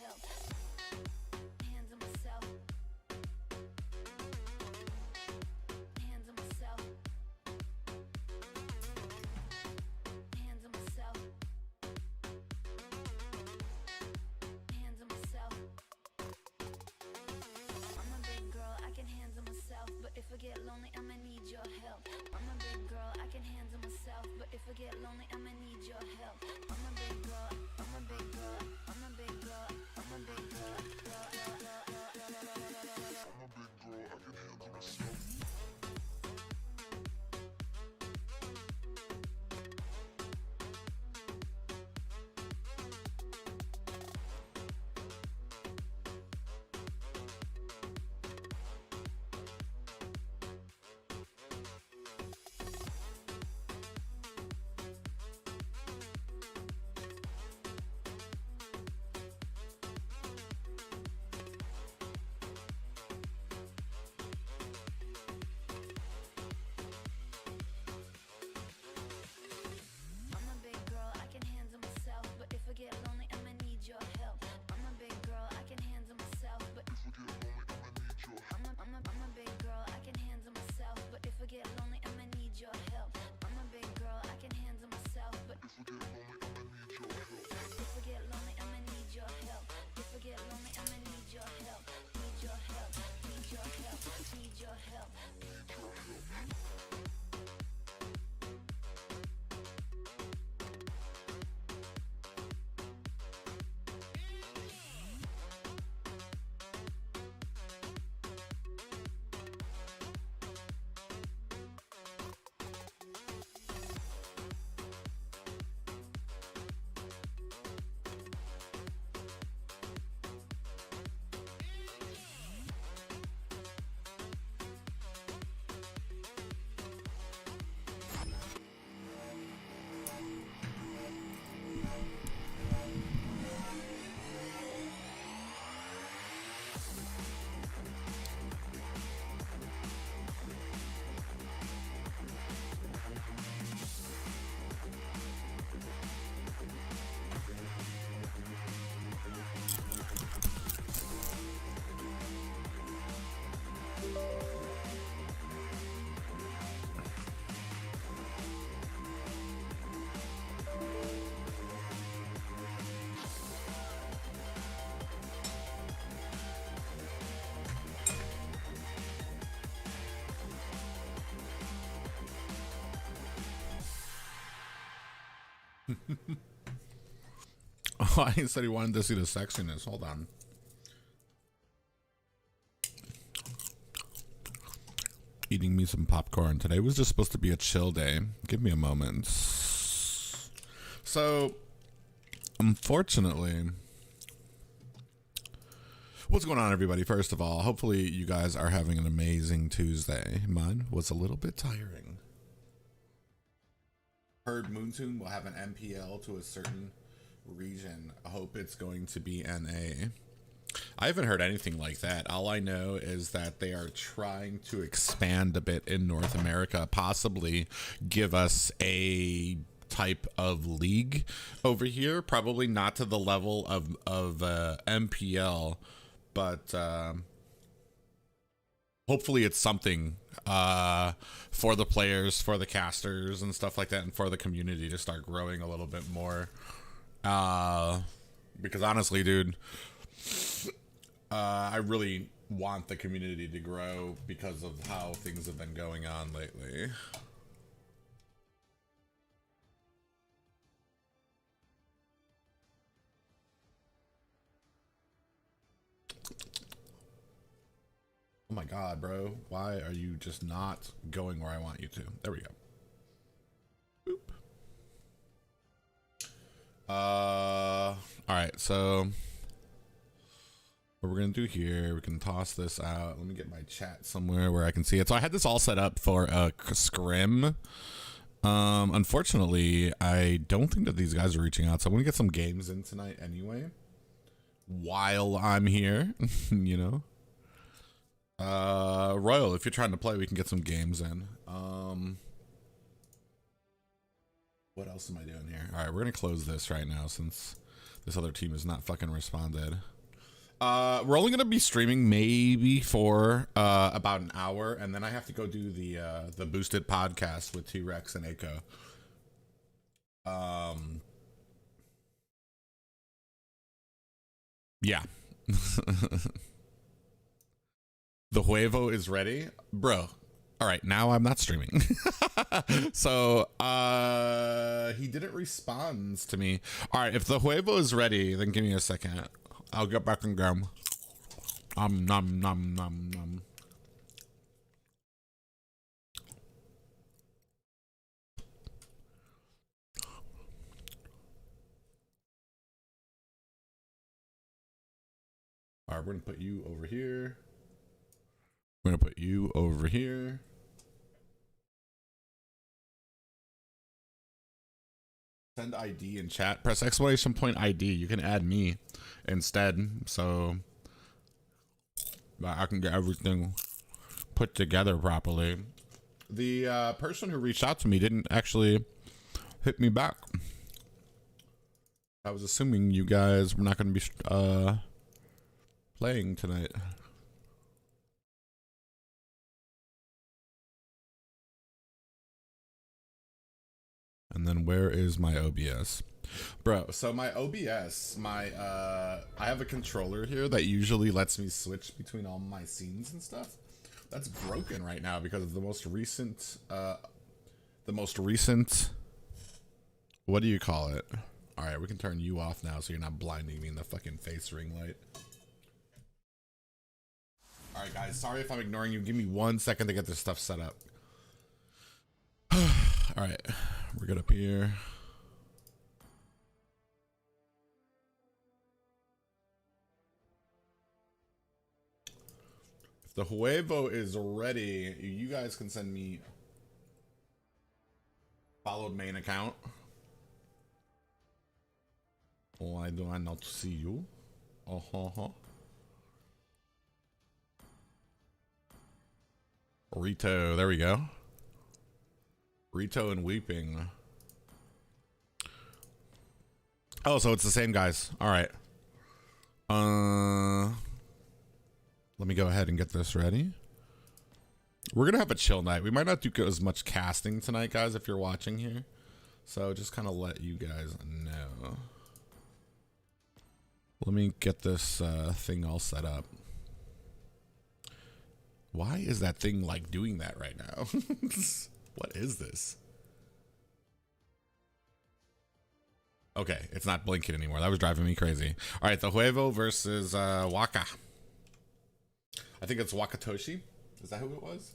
help. Hands on myself. Hands on myself. Hands on myself. Hands on myself. I'm a big girl, I can handle myself, but if I get lonely, I'ma need your help. I'm a big girl, I can handle myself, but if I get lonely, I'ma need your help. I'm a big girl, I'm a big girl, I'm a big girl, I'm a big girl, I'm a big girl, I can handle myself. Get lonely, I'ma need your help. I'm a big girl, I can handle myself, but if I get lonely, I'ma need your help. I'm a big girl, I can handle myself, but if I get lonely, I'ma need your help. I'm a big girl, I can handle myself, but if I get lonely, I'ma need your help. If I get lonely, I'ma need your help. If I get lonely, I'ma need your help. Need your help. Need your help. Need your help. Need your help. Oh, he said he wanted to see the sexiness. Hold on. Eating me some popcorn. Today was just supposed to be a chill day. Give me a moment. So, unfortunately, what's going on, everybody? First of all, hopefully you guys are having an amazing Tuesday. Mine was a little bit tiring. Heard Moontoon will have an MPL to a certain region. I hope it's going to be NA. I haven't heard anything like that. All I know is that they are trying to expand a bit in North America, possibly give us a type of league over here. Probably not to the level of MPL, but hopefully it's something for the players, for the casters and stuff like that, and for the community to start growing a little bit more. Because honestly, dude, I really want the community to grow because of how things have been going on lately. Oh my god, bro. Why are you just not going where I want you to? There we go. Boop. Alright, so what we're gonna do here, we can toss this out. Let me get my chat somewhere where I can see it. So I had this all set up for a scrim. Unfortunately, I don't think that these guys are reaching out, so I'm gonna get some games in tonight anyway. While I'm here, you know. Royal, if you're trying to play, we can get some games in. What else am I doing here? All right, we're gonna close this right now since This other team has not fucking responded. We're only gonna be streaming maybe for about an hour, and then I have to go do the boosted podcast with T-Rex and Echo. Yeah. The huevo is ready, bro. All right, now I'm not streaming. So he didn't respond to me. All right, if the huevo is ready, then give me a second. I'll get back and go. Nom nom nom. All right, we're gonna put you over here. We're gonna put you over here. Send ID in chat. Press exclamation point ID. You can add me instead, so I can get everything put together properly. The person who reached out to me didn't actually hit me back. I was assuming you guys were not going to be playing tonight. And then where is my OBS? Bro, so my OBS, I have a controller here that usually lets me switch between all my scenes and stuff. That's broken right now because of the most recent, what do you call it? All right, we can turn you off now so you're not blinding me in the fucking face ring light. All right, guys, sorry if I'm ignoring you. Give me 1 second to get this stuff set up. All right, we're good up here. If the huevo is ready, you guys can send me followed main account. Why do I not see you? Rito, there we go. Rito and Weeping. Oh, so it's the same guys. All right. Let me go ahead and get this ready. We're gonna have a chill night. We might not do as much casting tonight, guys, if you're watching here. So just kind of let you guys know. Let me get this thing all set up. Why is that thing like doing that right now? What is this? Okay, it's not blinking anymore. That was driving me crazy. All right, the huevo versus Waka. I think it's Wakatoshi. Is that who it was?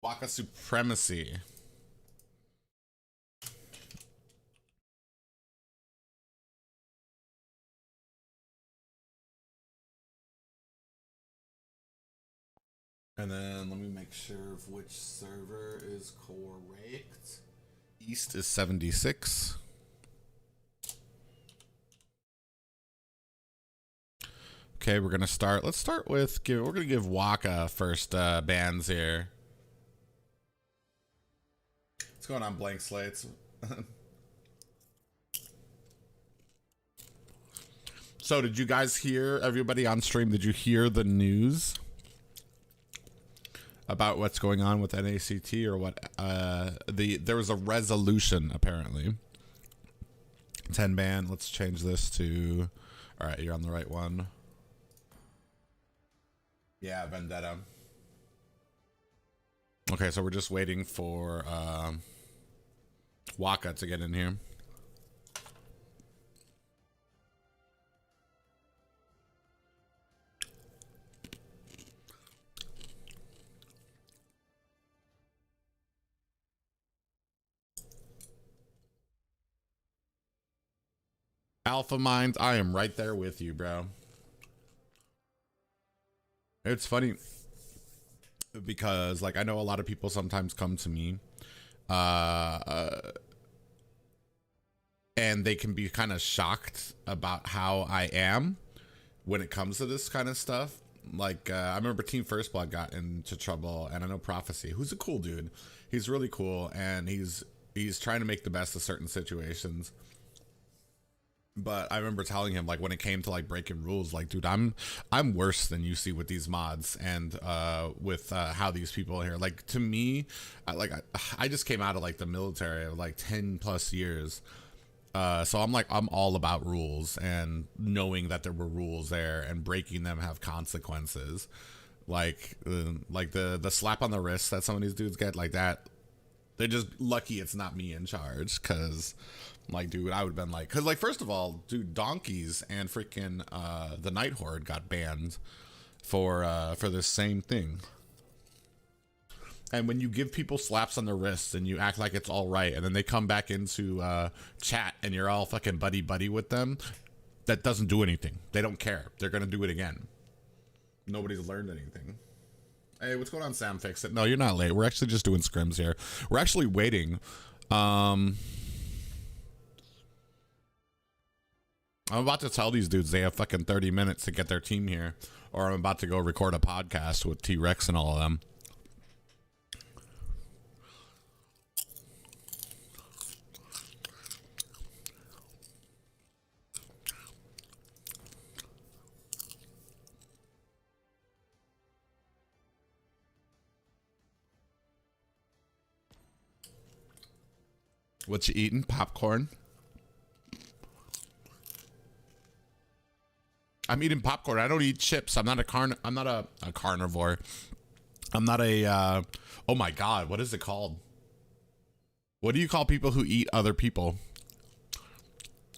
Waka Supremacy. And then let me make sure of which server is correct. East is 76. Okay, we're gonna start. Let's start with we're gonna give Waka first bans here. What's going on, blank slates? So did you guys hear, everybody on stream, did you hear the news about what's going on with NACT or what? There was a resolution apparently. 10 ban. Let's change this to, all right, you're on the right one. Yeah, Vendetta. Okay, so we're just waiting for Waka to get in here. Alpha Minds, I am right there with you, bro. It's funny because, like, I know a lot of people sometimes come to me and they can be kind of shocked about how I am when it comes to this kind of stuff. Like, I remember Team First Blood got into trouble, and I know Prophecy, who's a cool dude. He's really cool, and he's trying to make the best of certain situations. But I remember telling him, like, when it came to like breaking rules, like, dude, I'm worse than you see with these mods and with how these people here. Like, to me, I just came out of like the military of like 10 plus years. So I'm all about rules and knowing that there were rules there and breaking them have consequences. Like the slap on the wrist that some of these dudes get, like that. They're just lucky it's not me in charge, because like, dude, I would have been like, because like, first of all, dude, donkeys and freaking the Night Horde got banned for this same thing. And when you give people slaps on the wrists and you act like it's all right, and then they come back into chat and you're all fucking buddy with them, that doesn't do anything. They don't care. They're gonna do it again. Nobody's learned anything. Hey, what's going on, Sam? Fix it. No, you're not late. We're actually just doing scrims here. We're actually waiting. I'm about to tell these dudes they have fucking 30 minutes to get their team here, or I'm about to go record a podcast with T-Rex and all of them. What you eating? Popcorn? I'm eating popcorn. I don't eat chips. I'm not a carnivore. I'm not a oh my god, what is it called? What do you call people who eat other people?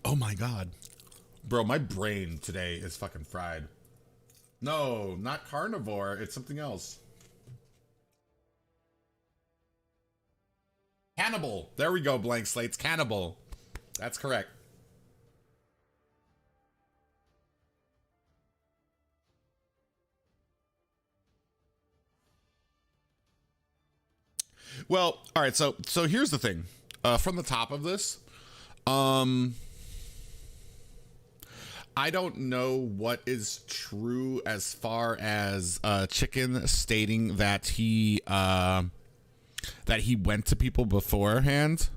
Oh my god. Bro, my brain today is fucking fried. No, not carnivore. It's something else. Cannibal. There we go, blank slates. Cannibal. That's correct. Well, all right. So here's the thing. From the top of this, I don't know what is true as far as Chicken stating that he went to people beforehand.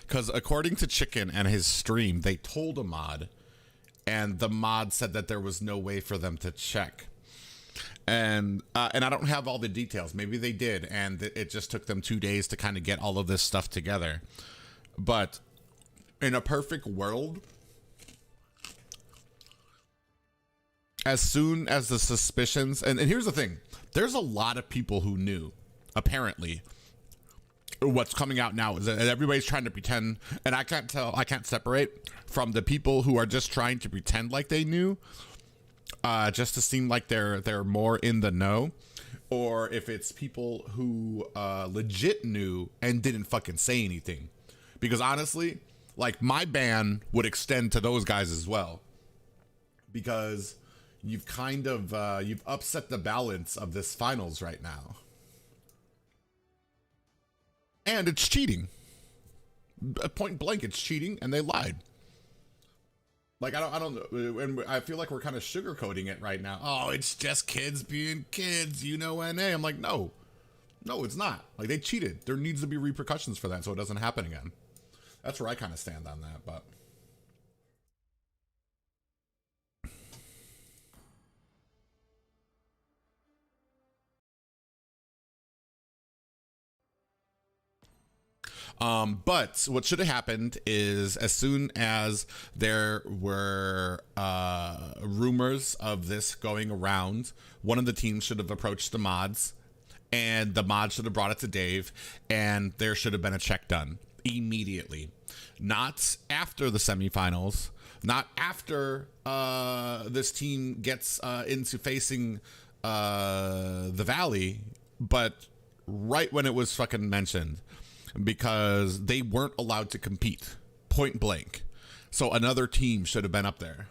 Because according to Chicken and his stream, they told a mod, and the mod said that there was no way for them to check. And I don't have all the details. Maybe they did, and it just took them 2 days to kind of get all of this stuff together. But in a perfect world, as soon as the suspicions, and here's the thing, there's a lot of people who knew, apparently. What's coming out now is that everybody's trying to pretend, and I can't separate from the people who are just trying to pretend like they knew, just to seem like they're more in the know, or if it's people who legit knew and didn't fucking say anything. Because honestly, like, my ban would extend to those guys as well, because you've kind of you've upset the balance of this finals right now. And it's cheating. Point blank, it's cheating, and they lied. Like, I don't know, and I feel like we're kind of sugarcoating it right now. Oh, it's just kids being kids, you know, NA. I'm like, no, it's not. Like, they cheated. There needs to be repercussions for that so it doesn't happen again. That's where I kind of stand on that, but. But what should have happened is, as soon as there were rumors of this going around, one of the teams should have approached the mods, and the mods should have brought it to Dave, and there should have been a check done immediately. Not after the semifinals, not after this team gets into facing the Valley, but right when it was fucking mentioned. Because they weren't allowed to compete, point blank. So another team should have been up there.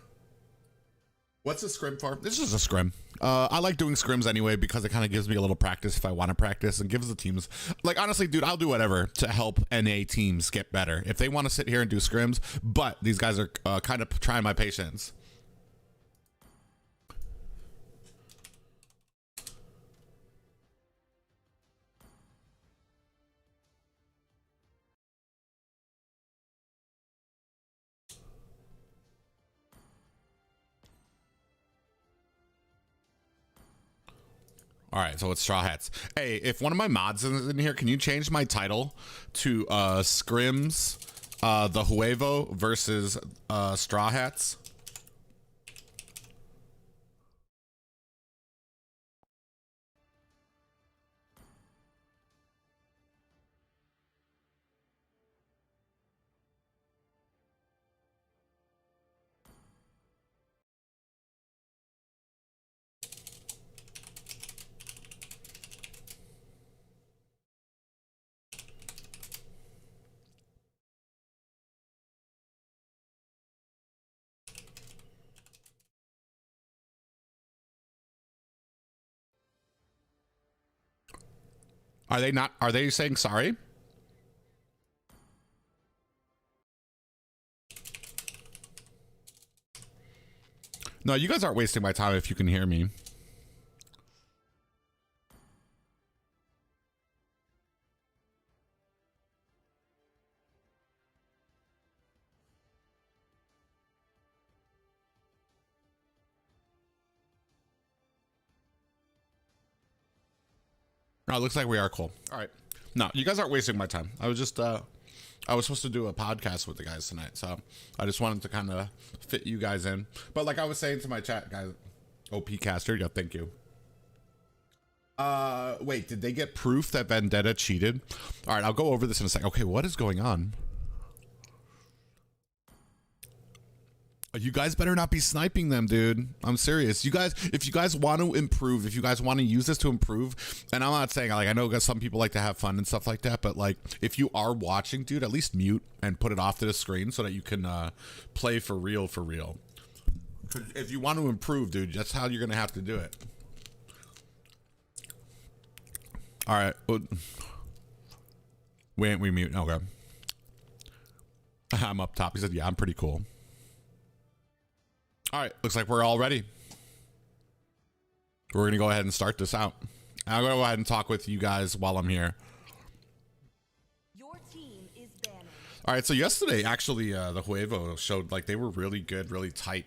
What's a scrim for? This is a scrim. I like doing scrims anyway because it kind of gives me a little practice if I want to practice, and gives the teams, like, honestly, dude, I'll do whatever to help NA teams get better if they want to sit here and do scrims. But these guys are kind of trying my patience. All right, so it's Straw Hats. Hey, if one of my mods is in here, can you change my title to Scrims, the Huevo versus Straw Hats? Are they not? Are they saying sorry? No, you guys aren't wasting my time if you can hear me. No, it looks like we are cool. All right. No, you guys aren't wasting my time. I was just, I was supposed to do a podcast with the guys tonight, so I just wanted to kind of fit you guys in. But like I was saying to my chat, guys, OP Caster, yeah, thank you. Wait, did they get proof that Vendetta cheated? All right, I'll go over this in a second. Okay, what is going on? You guys better not be sniping them, dude. I'm serious. You guys, if you guys want to improve, if you guys want to use this to improve, and I'm not saying, like, I know some people like to have fun and stuff like that, but like, if you are watching, dude, at least mute and put it off to the screen so that you can play for real, for real. If you want to improve, dude, that's how you're gonna have to do it. All right. We mute. Okay. I'm up top. He said, yeah, I'm pretty cool. All right, looks like we're all ready. We're gonna go ahead and start this out. I'm gonna go ahead and talk with you guys while I'm here. Your team is banning. All right, so yesterday, actually, the Huevo showed like they were really good, really tight,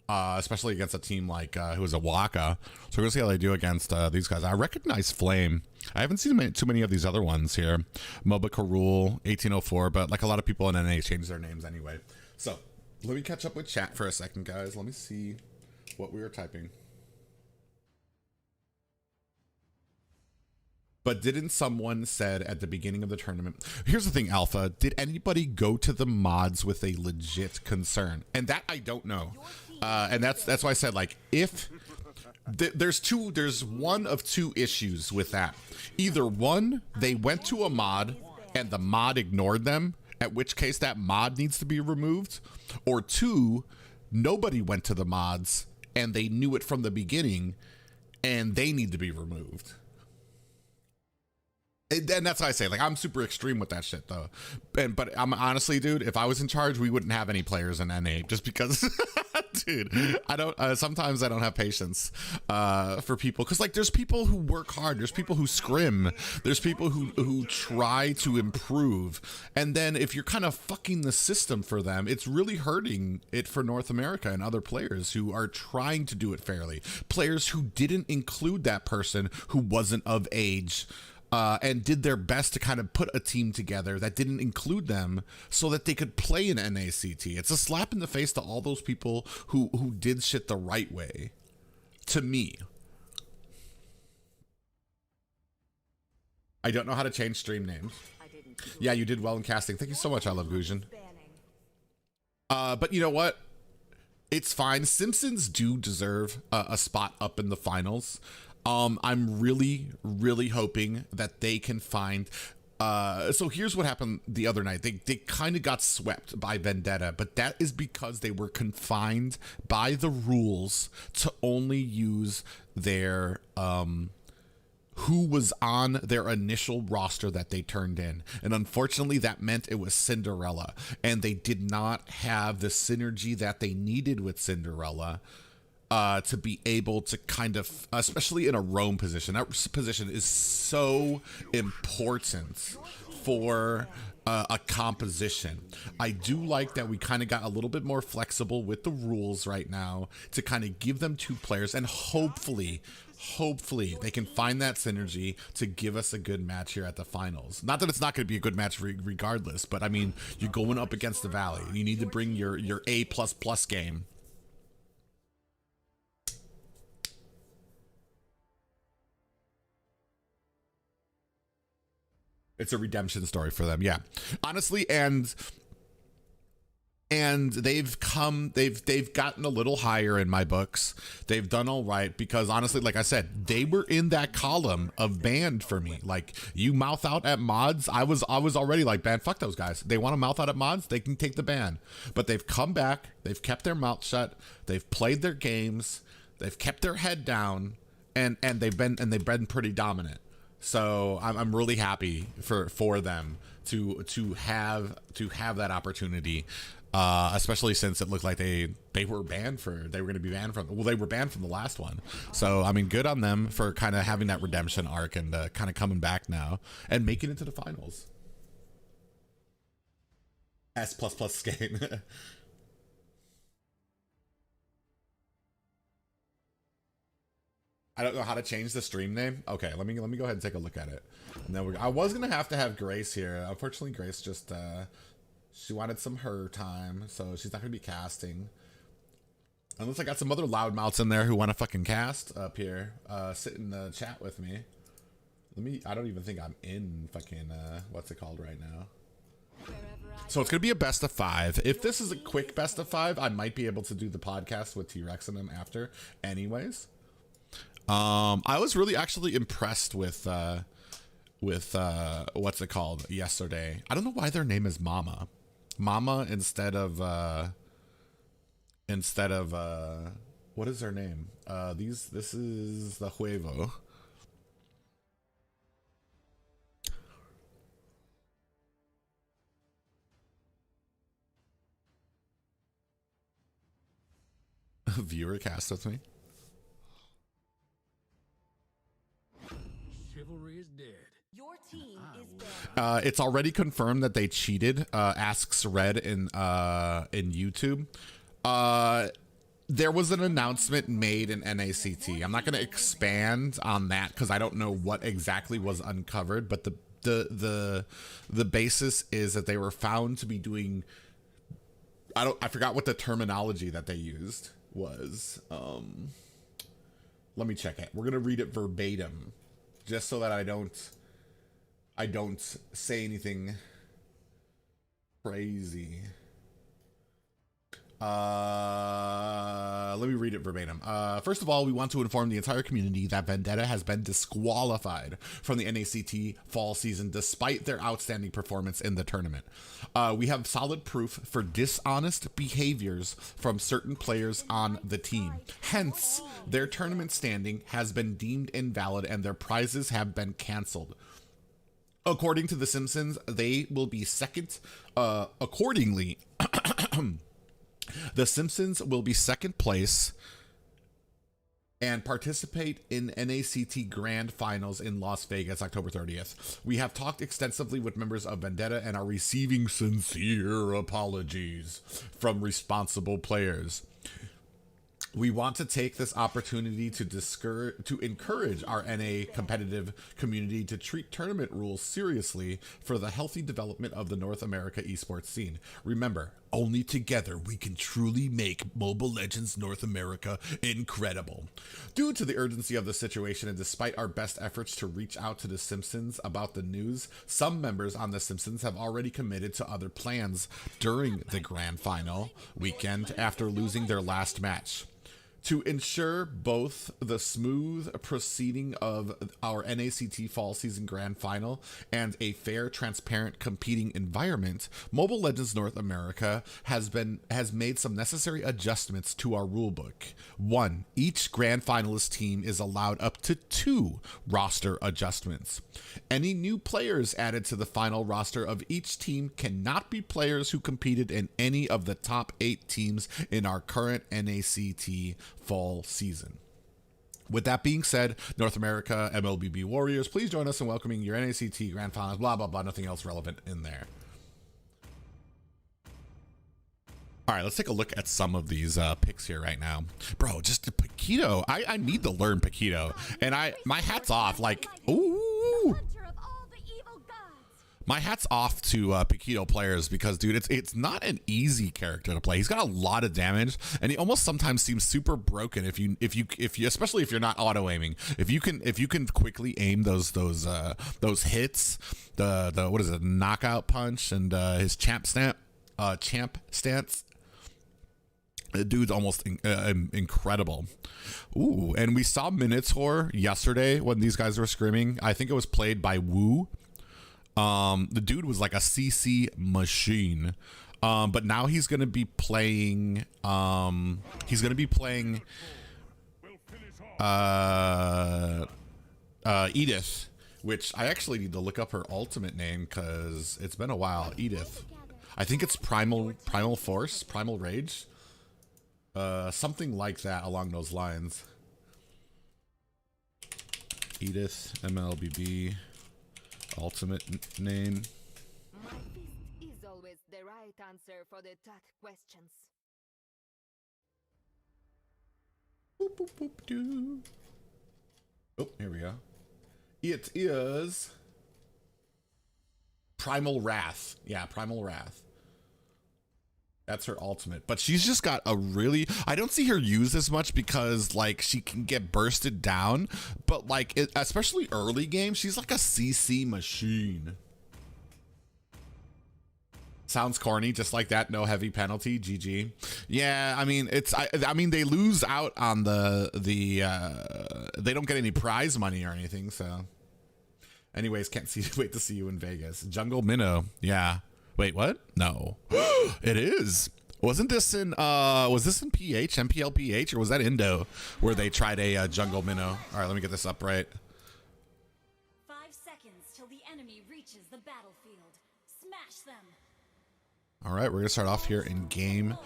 especially against a team like who was a Waka. So we're gonna see how they do against these guys. I recognize Flame. I haven't seen too many of these other ones here. Moba Karul, 1804, but like a lot of people in NA changed their names anyway. So let me catch up with chat for a second, guys. Let me see what we were typing. But didn't someone said at the beginning of the tournament, here's the thing, Alpha, did anybody go to the mods with a legit concern? And that I don't know. And that's why I said, like, if there's one of two issues with that. Either one, they went to a mod and the mod ignored them, at which case that mod needs to be removed, or two, nobody went to the mods and they knew it from the beginning and they need to be removed. And that's why I say, like, I'm super extreme with that shit though. But I'm honestly, dude, if I was in charge, we wouldn't have any players in NA just because dude, I don't sometimes I don't have patience for people, because like there's people who work hard, there's people who scrim, there's people who try to improve, and then if you're kind of fucking the system for them, it's really hurting it for North America and other players who are trying to do it fairly, players who didn't include that person who wasn't of age, and did their best to kind of put a team together that didn't include them so that they could play in NACT. It's a slap in the face to all those people who did shit the right way, to me. I don't know how to change stream names. Yeah, you did well in casting. Thank you so much, I love Gusion. But you know what? It's fine. Simpsons do deserve a spot up in the finals. I'm really, really hoping that they can find, So here's what happened the other night. They kind of got swept by Vendetta, but that is because they were confined by the rules to only use their who was on their initial roster that they turned in. And unfortunately, that meant it was Cinderella. And they did not have the synergy that they needed with Cinderella to be able to kind of, especially in a roam position. That position is so important for a composition. I do like that we kind of got a little bit more flexible with the rules right now to kind of give them 2 players, and hopefully they can find that synergy to give us a good match here at the finals. Not that it's not going to be a good match regardless, but I mean, you're going up against the Valley. You need to bring your A++ game. It's a redemption story for them, yeah. Honestly, and they've gotten a little higher in my books. They've done all right because honestly, like I said, they were in that column of banned for me. Like, you mouth out at mods, I was already like, ban, fuck those guys. They want to mouth out at mods, they can take the ban. But they've come back, they've kept their mouth shut, they've played their games, they've kept their head down, and they've been pretty dominant. So I'm really happy for them to have that opportunity, especially since it looked like they were going to be banned from. Well, they were banned from the last one. So I mean, good on them for kind of having that redemption arc and kind of coming back now and making it to the finals. S++ game. I don't know how to change the stream name. Okay, let me go ahead and take a look at it. And then I was gonna have to have Grace here. Unfortunately, Grace just she wanted some her time, so she's not gonna be casting. Unless I got some other loudmouths in there who want to fucking cast up here, sit in the chat with me. I don't even think I'm in fucking what's it called right now. So it's gonna be a best of 5. If this is a quick best of 5, I might be able to do the podcast with T-Rex and them after, anyways. I was really actually impressed with what's it called yesterday. I don't know why their name is Mama instead of what is their name? This is the Huevo. Viewer cast with me. Chivalry is dead. Your team is banned. It's already confirmed that they cheated. Asks Red in YouTube. There was an announcement made in NACT. I'm not going to expand on that because I don't know what exactly was uncovered, but the basis is that they were found to be doing. I forgot what the terminology that they used was. Let me check it. We're gonna read it verbatim, just so that I don't say anything crazy. Let me read it verbatim. First of all, we want to inform the entire community that Vendetta has been disqualified from the NACT Fall Season despite their outstanding performance in the tournament. We have solid proof for dishonest behaviors from certain players on the team. Hence, their tournament standing has been deemed invalid and their prizes have been canceled. According to The Simpsons, they will be second. Accordingly, The Simpsons will be second place and participate in NACT Grand Finals in Las Vegas, October 30th. We have talked extensively with members of Vendetta and are receiving sincere apologies from responsible players. We want to take this opportunity to encourage our NA competitive community to treat tournament rules seriously for the healthy development of the North America esports scene. Remember, only together we can truly make Mobile Legends North America incredible. Due to the urgency of the situation and despite our best efforts to reach out to The Simpsons about the news, some members on The Simpsons have already committed to other plans during the grand final weekend after losing their last match. To ensure both the smooth proceeding of our NACT Fall Season Grand Final and a fair, transparent, competing environment, Mobile Legends North America has made some necessary adjustments to our rulebook. 1. Each Grand Finalist team is allowed up to 2 roster adjustments. Any new players added to the final roster of each team cannot be players who competed in any of the top 8 teams in our current NACT Fall Season. With that being said, North America MLBB Warriors, please join us in welcoming your NACT Grand Finals, blah, blah, blah, nothing else relevant in there. All right, let's take a look at some of these picks here right now. Bro, just Paquito, I need to learn Paquito, and my hat's off, like, ooh. My hat's off to Paquito players because, dude, it's not an easy character to play. He's got a lot of damage, and he almost sometimes seems super broken if you especially if you're not auto aiming. If you can quickly aim those hits, the what is it, knockout punch and his champ stance. The dude's almost incredible. Ooh, and we saw Minotaur yesterday when these guys were scrimming. I think it was played by Wu. The dude was like a CC machine, but now he's gonna be playing. Edith, which I actually need to look up her ultimate name because it's been a while. Edith, I think it's Primal Force, Primal Rage, something like that along those lines. Edith MLBB. Ultimate name. My fist is always the right answer for the tough questions. Boop, boop, boop, doo. Oh, here we go. It is Primal Wrath. Yeah, Primal Wrath. That's her ultimate, but she's just got a really, I don't see her used as much because like she can get bursted down, but like especially early game, she's like a CC machine. Sounds corny, just like that. No heavy penalty. GG. Yeah, I mean I mean they lose out on the they don't get any prize money or anything. So, anyways, wait to see you in Vegas. Jungle Minnow. Yeah. Wait, what? No. It is. Wasn't this in was this in PH, MPL PH, or was that Indo where they tried a jungle minnow? All right, let me get this up right. 5 seconds till the enemy reaches the battlefield. Smash them. All right, we're gonna start off here in game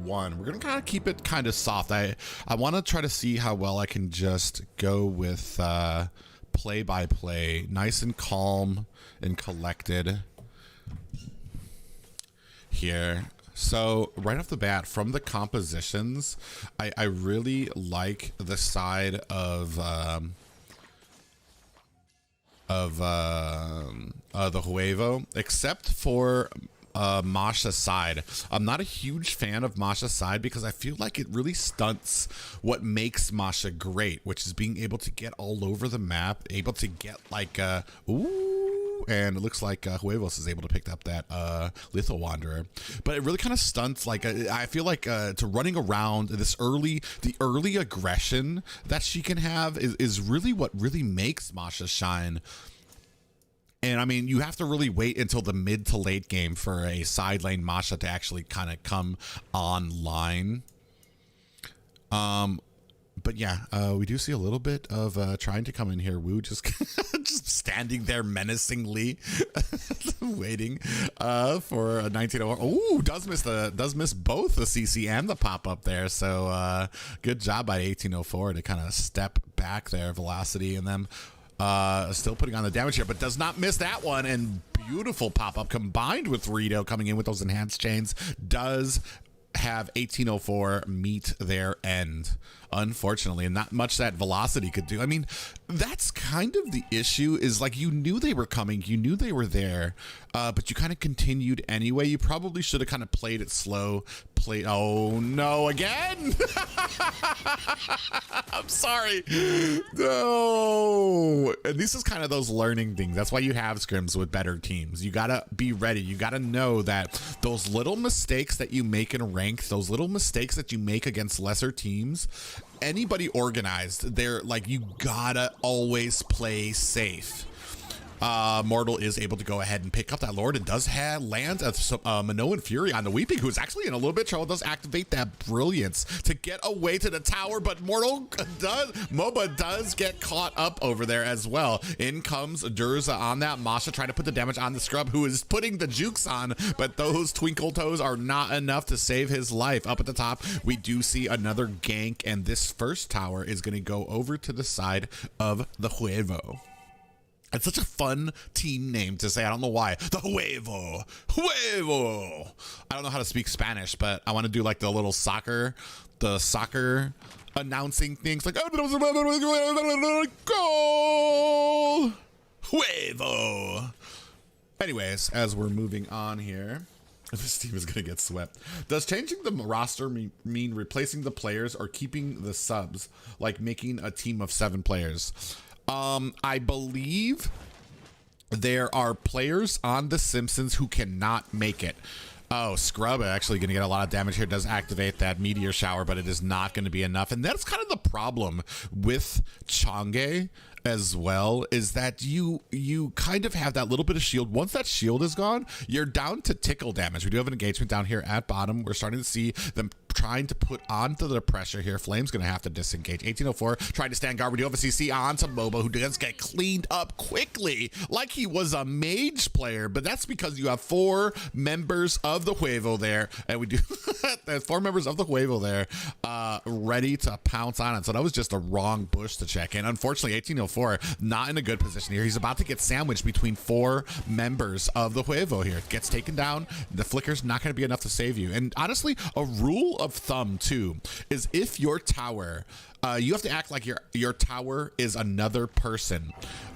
1. We're gonna kind of keep it kind of soft. I want to try to see how well I can just go with play by play, nice and calm and collected here. So right off the bat, from the compositions, I really like the side of the Huevo, except for Masha's side. I'm not a huge fan of Masha's side because I feel like it really stunts what makes Masha great, which is being able to get all over the map, able to get like ooh. And it looks like Huevos is able to pick up that Lethal Wanderer, but it really kind of stunts. Like I feel like to running around the early aggression that she can have is really what really makes Masha shine. And I mean, you have to really wait until the mid to late game for a side lane Masha to actually kind of come online. But yeah, we do see a little bit of trying to come in here. Wu just just standing there menacingly, waiting for a 1904. Oh, does miss both the CC and the pop up there. So good job by 1804 to kind of step back there, velocity, and then still putting on the damage here, but does not miss that one. And beautiful pop up combined with Rito coming in with those enhanced chains does have 1804 meet their end, unfortunately, and not much that velocity could do. I mean, that's kind of the issue, is like you knew they were coming, you knew they were there, but you kind of continued anyway. You probably should have kind of played it slow. Oh no, again. I'm sorry. No. And this is kind of those learning things. That's why you have scrims with better teams. You gotta be ready. You gotta know that those little mistakes that you make in rank, those little mistakes that you make against lesser teams, anybody organized, they're like, you gotta always play safe. Mortal is able to go ahead and pick up that Lord and does land a Minoan Fury on the Weeping, who's actually in a little bit of trouble, does activate that Brilliance to get away to the tower, but MOBA does get caught up over there as well. In comes Durza on that Masha, trying to put the damage on the Scrub, who is putting the jukes on, but those Twinkle Toes are not enough to save his life. Up at the top, we do see another gank, and this first tower is going to go over to the side of the Huevo. It's such a fun team name to say. I don't know why. The Huevo. Huevo. I don't know how to speak Spanish, but I want to do like the soccer announcing things like goal. Huevo. Anyways, as we're moving on here, this team is going to get swept. Does changing the roster mean replacing the players or keeping the subs, like making a team of 7 players? I believe there are players on The Simpsons who cannot make it. Oh, Scrub actually going to get a lot of damage here. Does activate that Meteor Shower, but it is not going to be enough. And that's kind of the problem with Chang'e as well, is that you kind of have that little bit of shield. Once that shield is gone, you're down to tickle damage. We do have an engagement down here at bottom. We're starting to see them trying to put onto the pressure here. Flame's going to have to disengage. 1804 trying to stand guard. We do have a CC onto MOBA, who does get cleaned up quickly like he was a mage player, but that's because you have 4 members of the Huevo there, and we do there's 4 members of the Huevo there ready to pounce on it. So that was just a wrong bush to check in. Unfortunately, 1804 not in a good position here. He's about to get sandwiched between 4 members of the Huevo here. Gets taken down. The flicker's not going to be enough to save you. And honestly, a rule of thumb too is if your tower, you have to act like your tower is another person,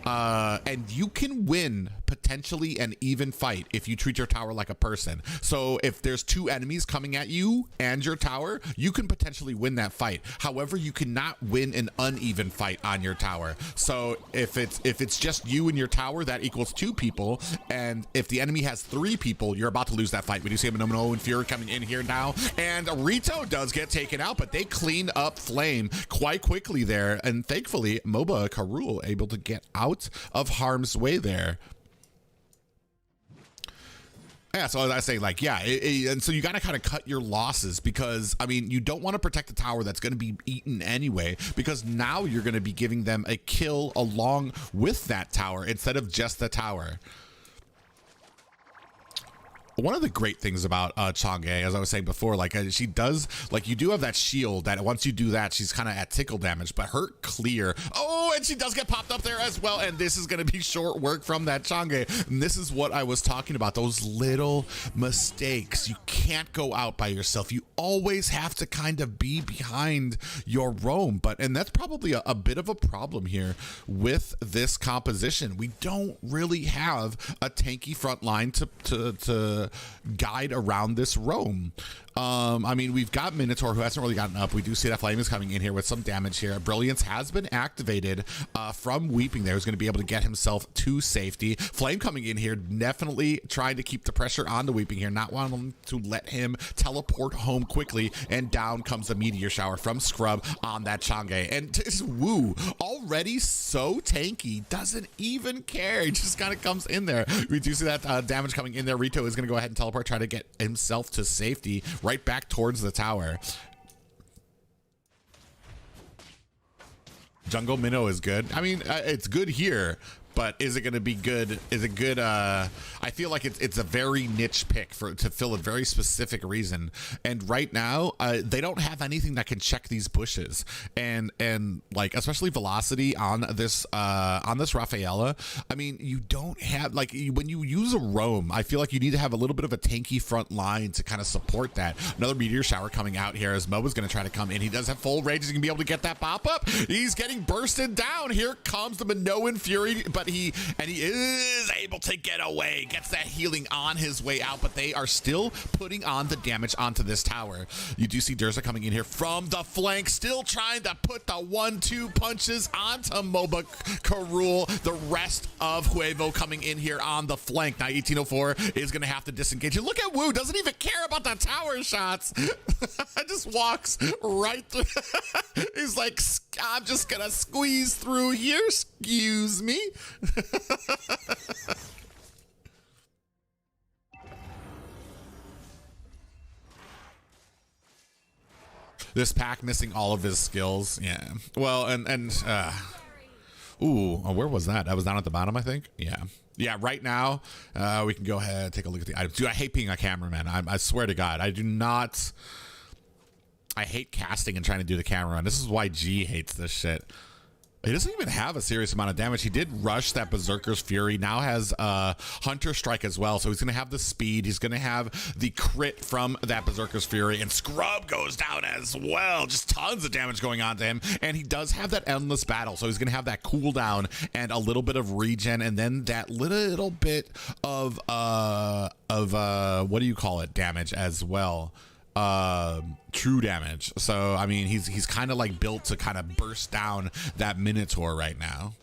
and you can win potentially an even fight if you treat your tower like a person. So if there's 2 enemies coming at you and your tower, you can potentially win that fight. However, you cannot win an uneven fight on your tower. So if it's just you and your tower, that equals 2 people, and if the enemy has 3 people, you're about to lose that fight. We do see a Minoan Fury coming in here now, and Rito does get taken out, but they clean up Flame quite quickly there, and thankfully MOBA Karul able to get out of harm's way there. Yeah, so as I say, like, yeah, and so you got to kind of cut your losses, because, I mean, you don't want to protect the tower that's going to be eaten anyway, because now you're going to be giving them a kill along with that tower instead of just the tower. One of the great things about Chang'e, as I was saying before, like she does, like you do have that shield that once you do that, she's kind of at tickle damage, but her clear, oh, and she does get popped up there as well, and this is going to be short work from that Chang'e. And this is what I was talking about, those little mistakes. You can't go out by yourself. You always have to kind of be behind your roam, and that's probably a bit of a problem here with this composition. We don't really have a tanky front line to guide around this roam. I mean, we've got Minotaur, who hasn't really gotten up. We do see that Flame is coming in here with some damage here. Brilliance has been activated from Weeping there, who's going to be able to get himself to safety. Flame coming in here, definitely trying to keep the pressure on the Weeping here, not wanting to let him teleport home quickly, and down comes the Meteor Shower from Scrub on that Chang'e. And this Wu, already so tanky, doesn't even care. He just kind of comes in there. We do see that damage coming in there. Rito is going to go ahead and teleport, try to get himself to safety, right back towards the tower. Jungle Minnow is good. I mean, it's good here, but is it going to be good? Is it good? I feel like it's a very niche pick to fill a very specific reason. And right now, they don't have anything that can check these bushes. And like, especially velocity on this Rafaela. I mean, you don't have, like, when you use a roam, I feel like you need to have a little bit of a tanky front line to kind of support that. Another Meteor Shower coming out here as Moba's going to try to come in. He does have full range. He's going to be able to get that pop up. He's getting bursted down. Here comes the Minoan Fury, but but he is able to get away. Gets that healing on his way out, but they are still putting on the damage onto this tower. You do see Durza coming in here from the flank, still trying to put the 1-2 punches onto Moba Karul. The rest of Huevo coming in here on the flank. Now 1804 is going to have to disengage. And look at Wu, doesn't even care about the tower shots. Just walks right through. He's like, I'm just going to squeeze through here. Excuse me. This pack missing all of his skills. Yeah. Well, ooh, where was that? That was down at the bottom, I think. Yeah. Yeah, right now, we can go ahead and take a look at the items. Dude, I hate being a cameraman. I swear to God, I do not. I hate casting and trying to do the camera. And this is why G hates this shit. He doesn't even have a serious amount of damage. He did rush that Berserker's Fury. Now has Hunter Strike as well. So he's going to have the speed. He's going to have the crit from that Berserker's Fury. And Scrub goes down as well. Just tons of damage going on to him. And he does have that Endless Battle. So he's going to have that cooldown and a little bit of regen. And then that little bit of what do you call it? Damage as well. True damage. So I mean, he's kind of like built to kind of burst down that Minotaur right now.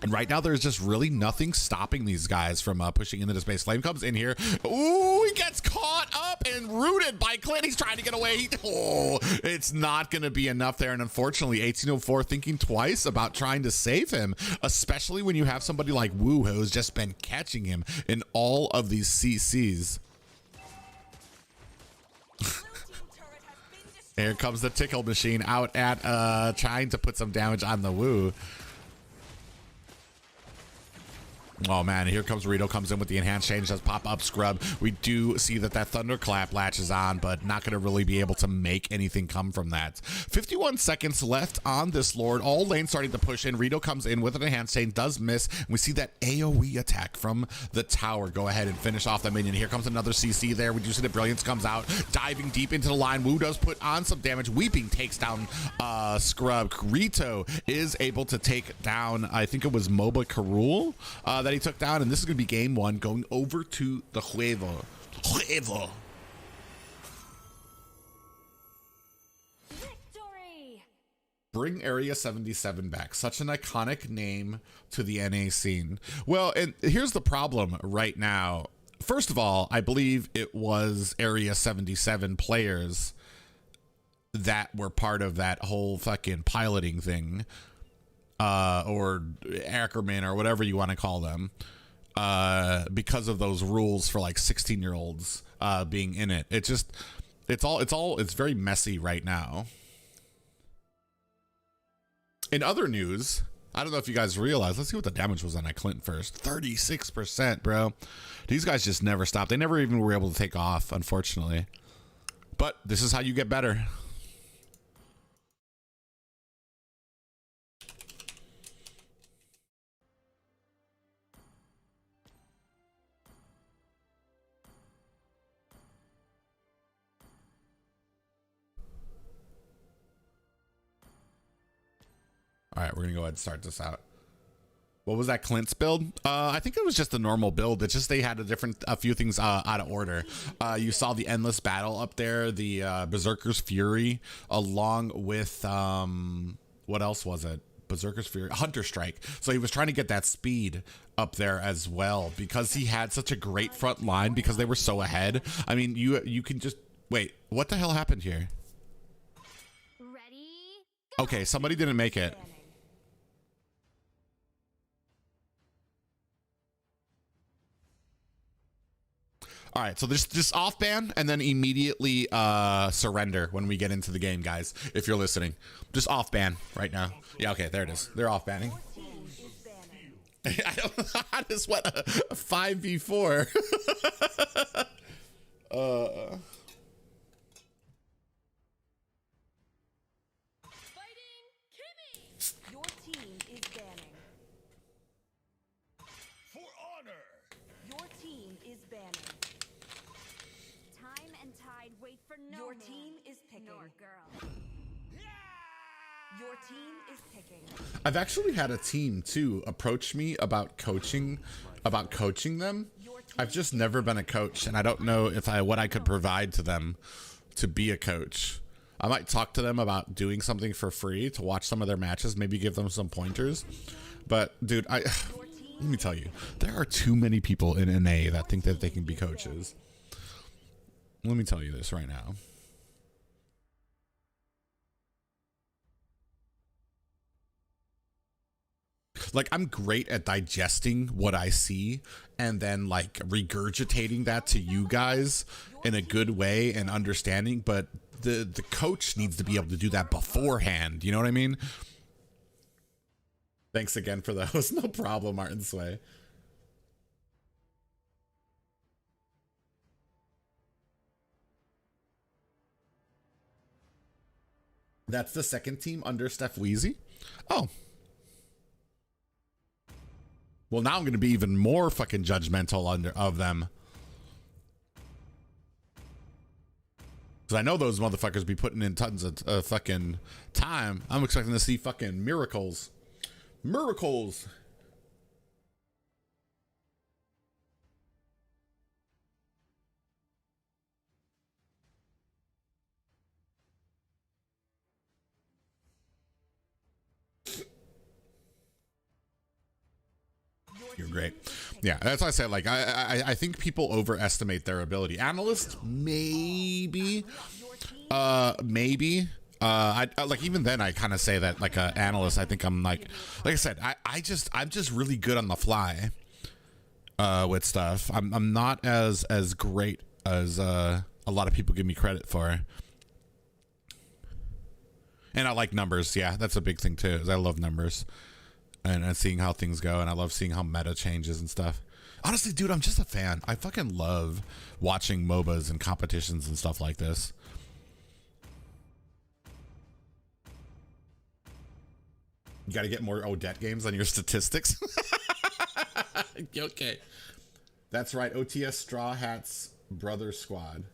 And right now there's just really nothing stopping these guys from pushing into the space. Flame comes in here. Ooh, he gets caught up and rooted by Clint. He's trying to get away. It's not going to be enough there. And unfortunately, 1804 thinking twice about trying to save him, especially when you have somebody like Wu who's just been catching him in all of these CCs. Here comes the tickle machine out at trying to put some damage on the Wu. Oh man, here comes Rito, comes in with the enhanced change, does pop up Scrub. We do see that Thunderclap latches on, but not going to really be able to make anything come from that. 51 seconds left on this Lord. All lanes starting to push in. Rito comes in with an enhanced chain, does miss. And we see that AoE attack from the tower. Go ahead and finish off the minion. Here comes another CC there. We do see the Brilliance comes out, diving deep into the line. Wu does put on some damage. Weeping takes down Scrub. Rito is able to take down, I think it was Moba Karul that he took down, and this is going to be game one, going over to the Huevo. Victory! Bring Area 77 back. Such an iconic name to the NA scene. Well, and here's the problem right now. First of all, I believe it was Area 77 players that were part of that whole fucking piloting thing. Or Ackerman or whatever you want to call them, because of those rules for like 16-year-olds being in it. It's very messy right now. In other news, I don't know if you guys realize, let's see what the damage was on that Clint first. 36%, bro. These guys just never stopped. They never even were able to take off, unfortunately. But this is how you get better. All right, we're gonna go ahead and start this out. What was that Clint's build? I think it was just a normal build. It's just they had a few things out of order. You saw the Endless Battle up there, the Berserker's Fury, along with what else was it? Berserker's Fury, Hunter Strike. So he was trying to get that speed up there as well because he had such a great front line because they were so ahead. I mean, you can just wait. What the hell happened here? Ready? Okay, somebody didn't make it. All right, so just off ban and then immediately surrender when we get into the game, guys. If you're listening, just off ban right now. Yeah, okay, there it is. They're off banning. I just went a 5v4. Your team is banning. For honor! Your team is banning. Time and tide wait for no Your man, team is picking. nor girl. Your team is picking. I've actually had a team too approach me about coaching them. I've just never been a coach, and I don't know if what I could provide to them to be a coach. I might talk to them about doing something for free to watch some of their matches, maybe give them some pointers. But dude, let me tell you, there are too many people in NA that think that they can be coaches. Let me tell you this right now. Like, I'm great at digesting what I see and then like regurgitating that to you guys in a good way and understanding, but the coach needs to be able to do that beforehand. You know what I mean? Thanks again for those. No problem, Martin Sway. That's the second team under Steph Weezy? Oh. Well, now I'm going to be even more fucking judgmental of them. Because I know those motherfuckers be putting in tons of fucking time. I'm expecting to see fucking miracles. Miracles. You're great. Yeah, that's why I said, like, I think people overestimate their ability. Analysts, maybe. Maybe. I like, even then I kind of say that, like, an analyst, I think I'm like I said, I'm just really good on the fly with stuff. I'm not as great as a lot of people give me credit for. And I like numbers. Yeah, that's a big thing too, is I love numbers. And seeing how things go, and I love seeing how meta changes and stuff. Honestly, dude, I'm just a fan. I fucking love watching MOBAs and competitions and stuff like this. You got to get more Odette games on your statistics. Okay. That's right, OTS Straw Hats Brother Squad.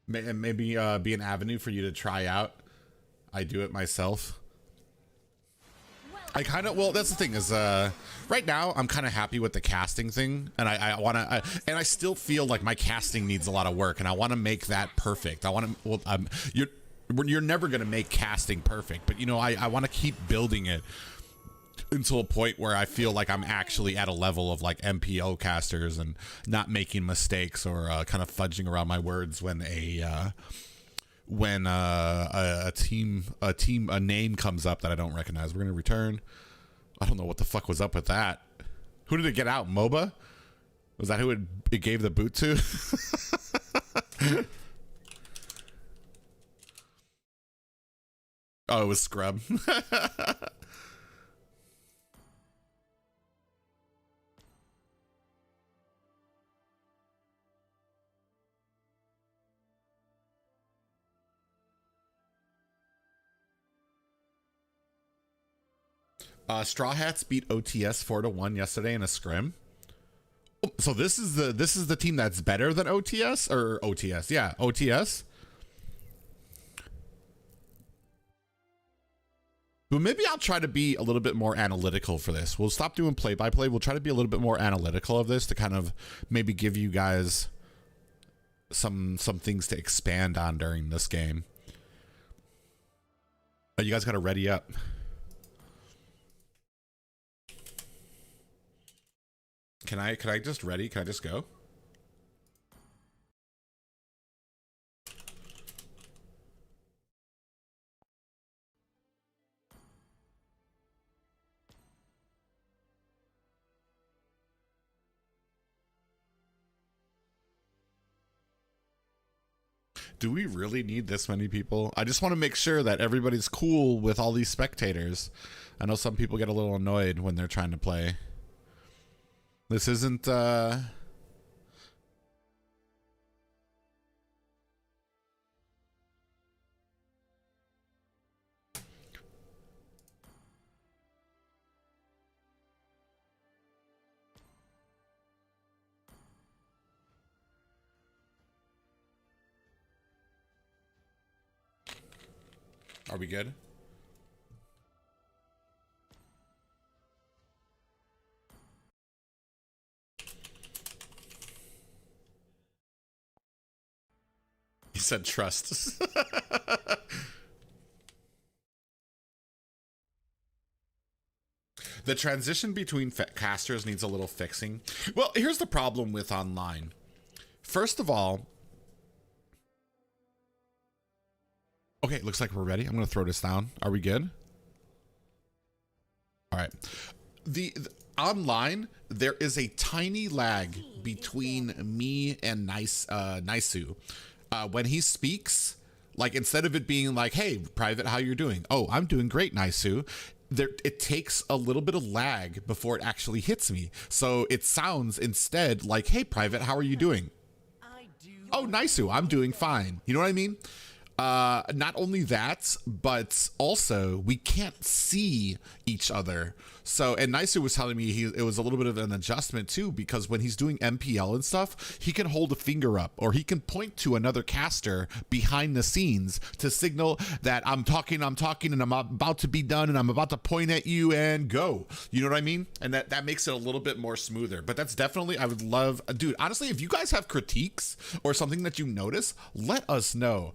Maybe be an avenue for you to try out. I do it myself. I kind of, well, that's the thing is, right now I'm kind of happy with the casting thing, and I want to, and I still feel like my casting needs a lot of work, and I want to make that perfect. I want to, well, you're never going to make casting perfect, but you know, I want to keep building it until a point where I feel like I'm actually at a level of like MPO casters and not making mistakes or kind of fudging around my words when a name comes up that I don't recognize. We're gonna return. I don't know what the fuck was up with that. Who did it get out? MOBA? Was that who it gave the boot to? Oh, it was Scrub. Straw Hats beat OTS 4-1 yesterday in a scrim. So this is the team that's better than OTS, or OTS? Yeah, OTS. But maybe I'll try to be a little bit more analytical for this. We'll stop doing play-by-play. We'll try to be a little bit more analytical of this to kind of maybe give you guys some things to expand on during this game. You guys got to ready up. Can I just ready? Can I just go? Do we really need this many people? I just want to make sure that everybody's cool with all these spectators. I know some people get a little annoyed when they're trying to play. This isn't, Are we good? He said trust. The transition between casters needs a little fixing. Well, here's the problem with online. First of all, okay, looks like we're ready. I'm going to throw this down. Are we good? All right. The online, there is a tiny lag between me and Naisu. When he speaks, like instead of it being like, hey, Private, how you're doing? Oh, I'm doing great, Naisu. It takes a little bit of lag before it actually hits me. So it sounds instead like, hey, Private, how are you doing? Oh, Naisu, I'm doing fine. You know what I mean? Not only that, but also we can't see each other. So, and Naisu was telling me it was a little bit of an adjustment too, because when he's doing MPL and stuff, he can hold a finger up or he can point to another caster behind the scenes to signal that I'm talking and I'm about to be done and I'm about to point at you and go. You know what I mean? And that makes it a little bit more smoother. But that's definitely, I would love, dude, honestly, if you guys have critiques or something that you notice, let us know.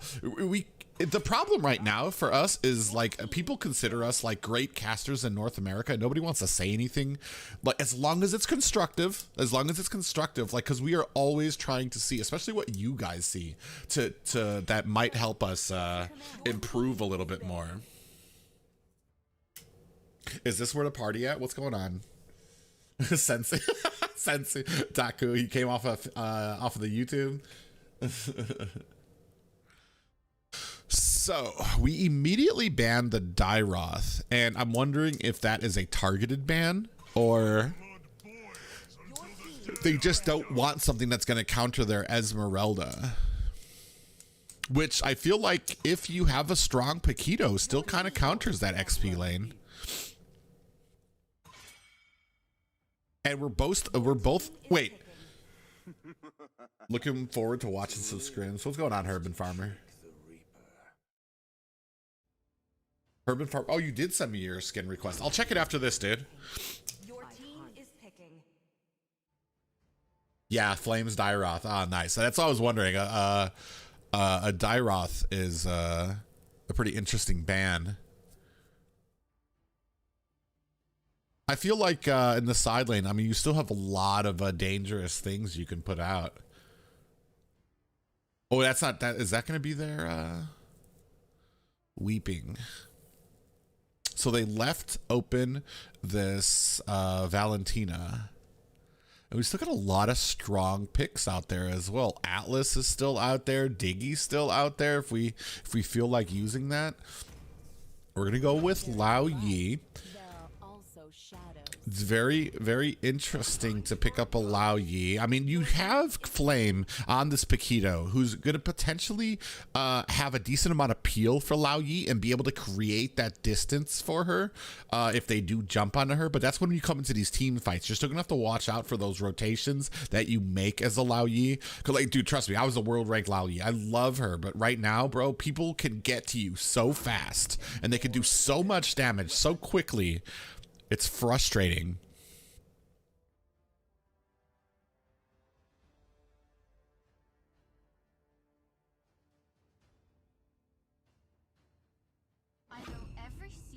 The problem right now for us is like people consider us like great casters in North America. Nobody wants to say anything, like as long as it's constructive, like, cause we are always trying to see, especially what you guys see to that might help us improve a little bit more. Is this where the party at? What's going on? Sensei, Taku, he came off of the YouTube. So we immediately banned the Dairoth, and I'm wondering if that is a targeted ban or they just don't want something that's going to counter their Esmeralda, which I feel like if you have a strong Paquito, still kind of counters that XP lane. And we're both wait. Looking forward to watching some scrims. What's going on, Herban Farmer? Herban Farmer. Oh, you did send me your skin request. I'll check it after this, dude. Your team is picking. Yeah, Flames Dairoth. Ah, nice. That's what I was wondering. A Dairoth is a pretty interesting ban. I feel like in the side lane, I mean, you still have a lot of dangerous things you can put out. Oh, that's not that. Is that going to be their weeping? So they left open this Valentina. And we still got a lot of strong picks out there as well. Atlas is still out there. Diggy's still out there if we feel like using that. We're going to go with Lao Yi. It's very, very interesting to pick up a Lao Yi. I mean, you have Flame on this Paquito, who's going to potentially have a decent amount of peel for Lao Yi and be able to create that distance for her if they do jump onto her. But that's when you come into these team fights. You're still going to have to watch out for those rotations that you make as a Lao Yi. Because, like, dude, trust me, I was a world-ranked Lao Yi. I love her. But right now, bro, people can get to you so fast. And they can do so much damage so quickly. It's frustrating.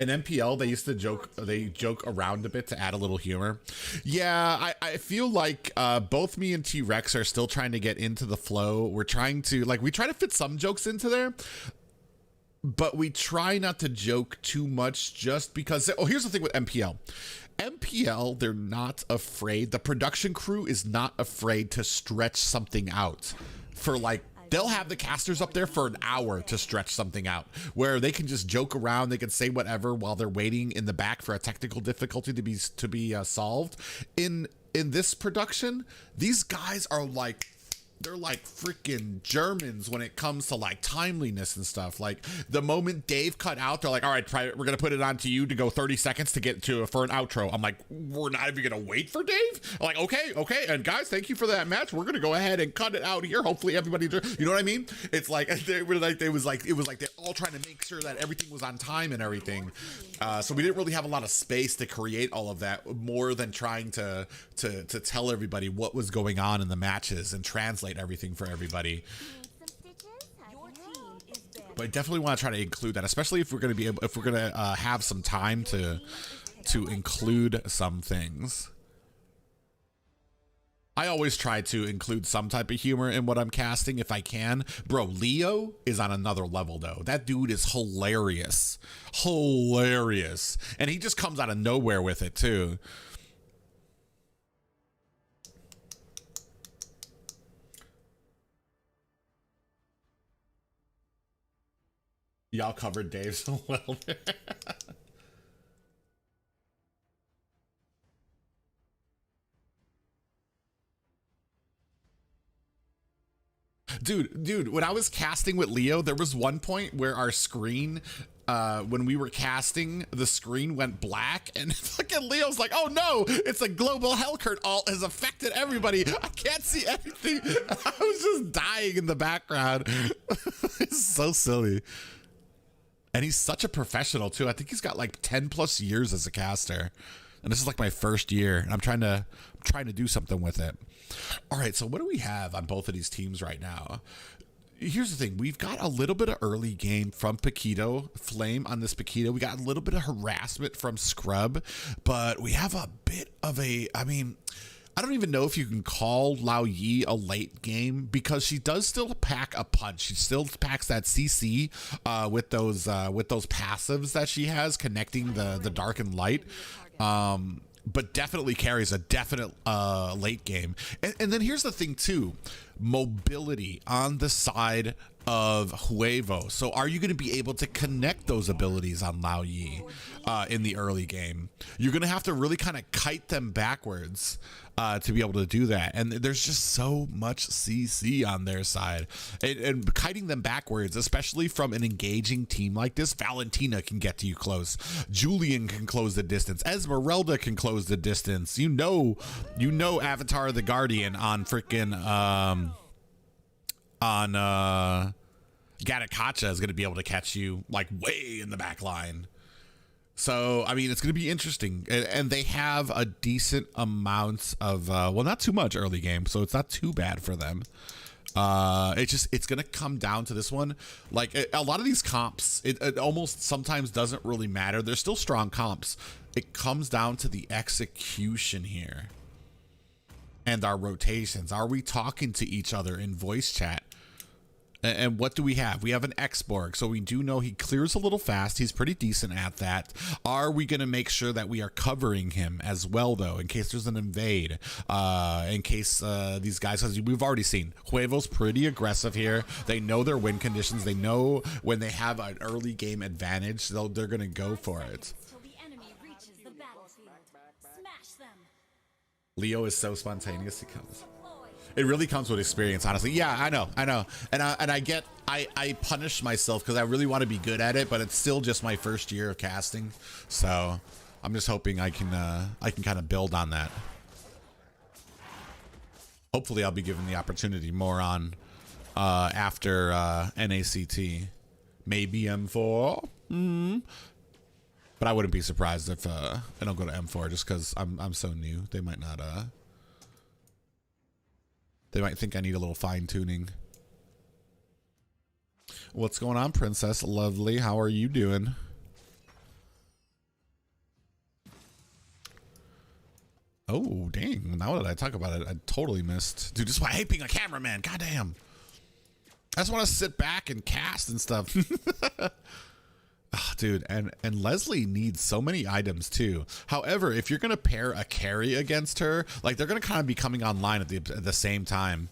In MPL, they used to joke around a bit to add a little humor. Yeah, I feel like both me and T-Rex are still trying to get into the flow. We're trying to, like, we try to fit some jokes into there, but we try not to joke too much just because, oh, here's the thing with MPL. MPL, they're not afraid. The production crew is not afraid to stretch something out for, like, they'll have the casters up there for an hour to stretch something out where they can just joke around. They can say whatever while they're waiting in the back for a technical difficulty to be solved. In this production, these guys are like, they're like freaking Germans when it comes to like timeliness and stuff. Like the moment Dave cut out, they're like, all right, Private, we're going to put it on to you to go 30 seconds to get to for an outro. I'm like, we're not even going to wait for Dave? I'm like, okay. And guys, thank you for that match. We're going to go ahead and cut it out here. Hopefully everybody, you know what I mean? It's like, it was like they're all trying to make sure that everything was on time and everything. So we didn't really have a lot of space to create all of that, more than trying to tell everybody what was going on in the matches and translate everything for everybody. But I definitely want to try to include that, especially if we're going to be able, if we're going to have some time to include some things. I always try to include some type of humor in what I'm casting if I can. Bro, Leo is on another level though. That dude is hilarious. Hilarious. And he just comes out of nowhere with it too. Y'all covered Dave so well. Dude, when I was casting with Leo, there was one point where our screen, when we were casting, the screen went black, and fucking Leo's like, oh no, it's a global Hellcurt alt has affected everybody. I can't see anything. I was just dying in the background. It's so silly. And he's such a professional too. I think he's got like 10 plus years as a caster. And this is like my first year, and I'm trying to do something with it. All right, so what do we have on both of these teams right now? Here's the thing. We've got a little bit of early game from Paquito, Flame on this Paquito. We got a little bit of harassment from Scrub, but we have a bit of a, I mean, I don't even know if you can call Lao Yi a late game, because she does still pack a punch. She still packs that CC with those passives that she has connecting the dark and light. But definitely carries a definite late game. And then here's the thing too, mobility on the side of Huevo. So are you going to be able to connect those abilities on Lao Yi in the early game? You're going to have to really kind of kite them backwards to be able to do that. And there's just so much CC on their side. And kiting them backwards, especially from an engaging team like this, Valentina can get to you close. Julian can close the distance. Esmeralda can close the distance. You know Avatar the Guardian on freaking Gatakacha is going to be able to catch you like way in the back line. So, I mean, it's going to be interesting. And they have a decent amount of, well, not too much early game, so it's not too bad for them. It's going to come down to this one. Like, a lot of these comps, it almost sometimes doesn't really matter. They're still strong comps. It comes down to the execution here. And our rotations. Are we talking to each other in voice chat? And what do we have? We have an X-Borg, so we do know he clears a little fast. He's pretty decent at that. Are we going to make sure that we are covering him as well, though, in case there's an invade? In case these guys, as we've already seen, Huevo's pretty aggressive here. They know their win conditions. They know when they have an early game advantage, they're going to go for it. Leo is so spontaneous, he comes. It really comes with experience, honestly. Yeah, I know. And I punish myself because I really want to be good at it, but it's still just my first year of casting. So I'm just hoping I can kind of build on that. Hopefully I'll be given the opportunity more on after NACT. Maybe M4. But I wouldn't be surprised if I don't go to M4 just because I'm so new. They might not They might think I need a little fine tuning. What's going on, Princess Lovely? How are you doing? Oh, dang. Now that I talk about it, I totally missed. Dude, this is why I hate being a cameraman. Goddamn. I just want to sit back and cast and stuff. Oh, dude, and Leslie needs so many items too. However, if you're gonna pair a carry against her, like they're gonna kind of be coming online at the same time.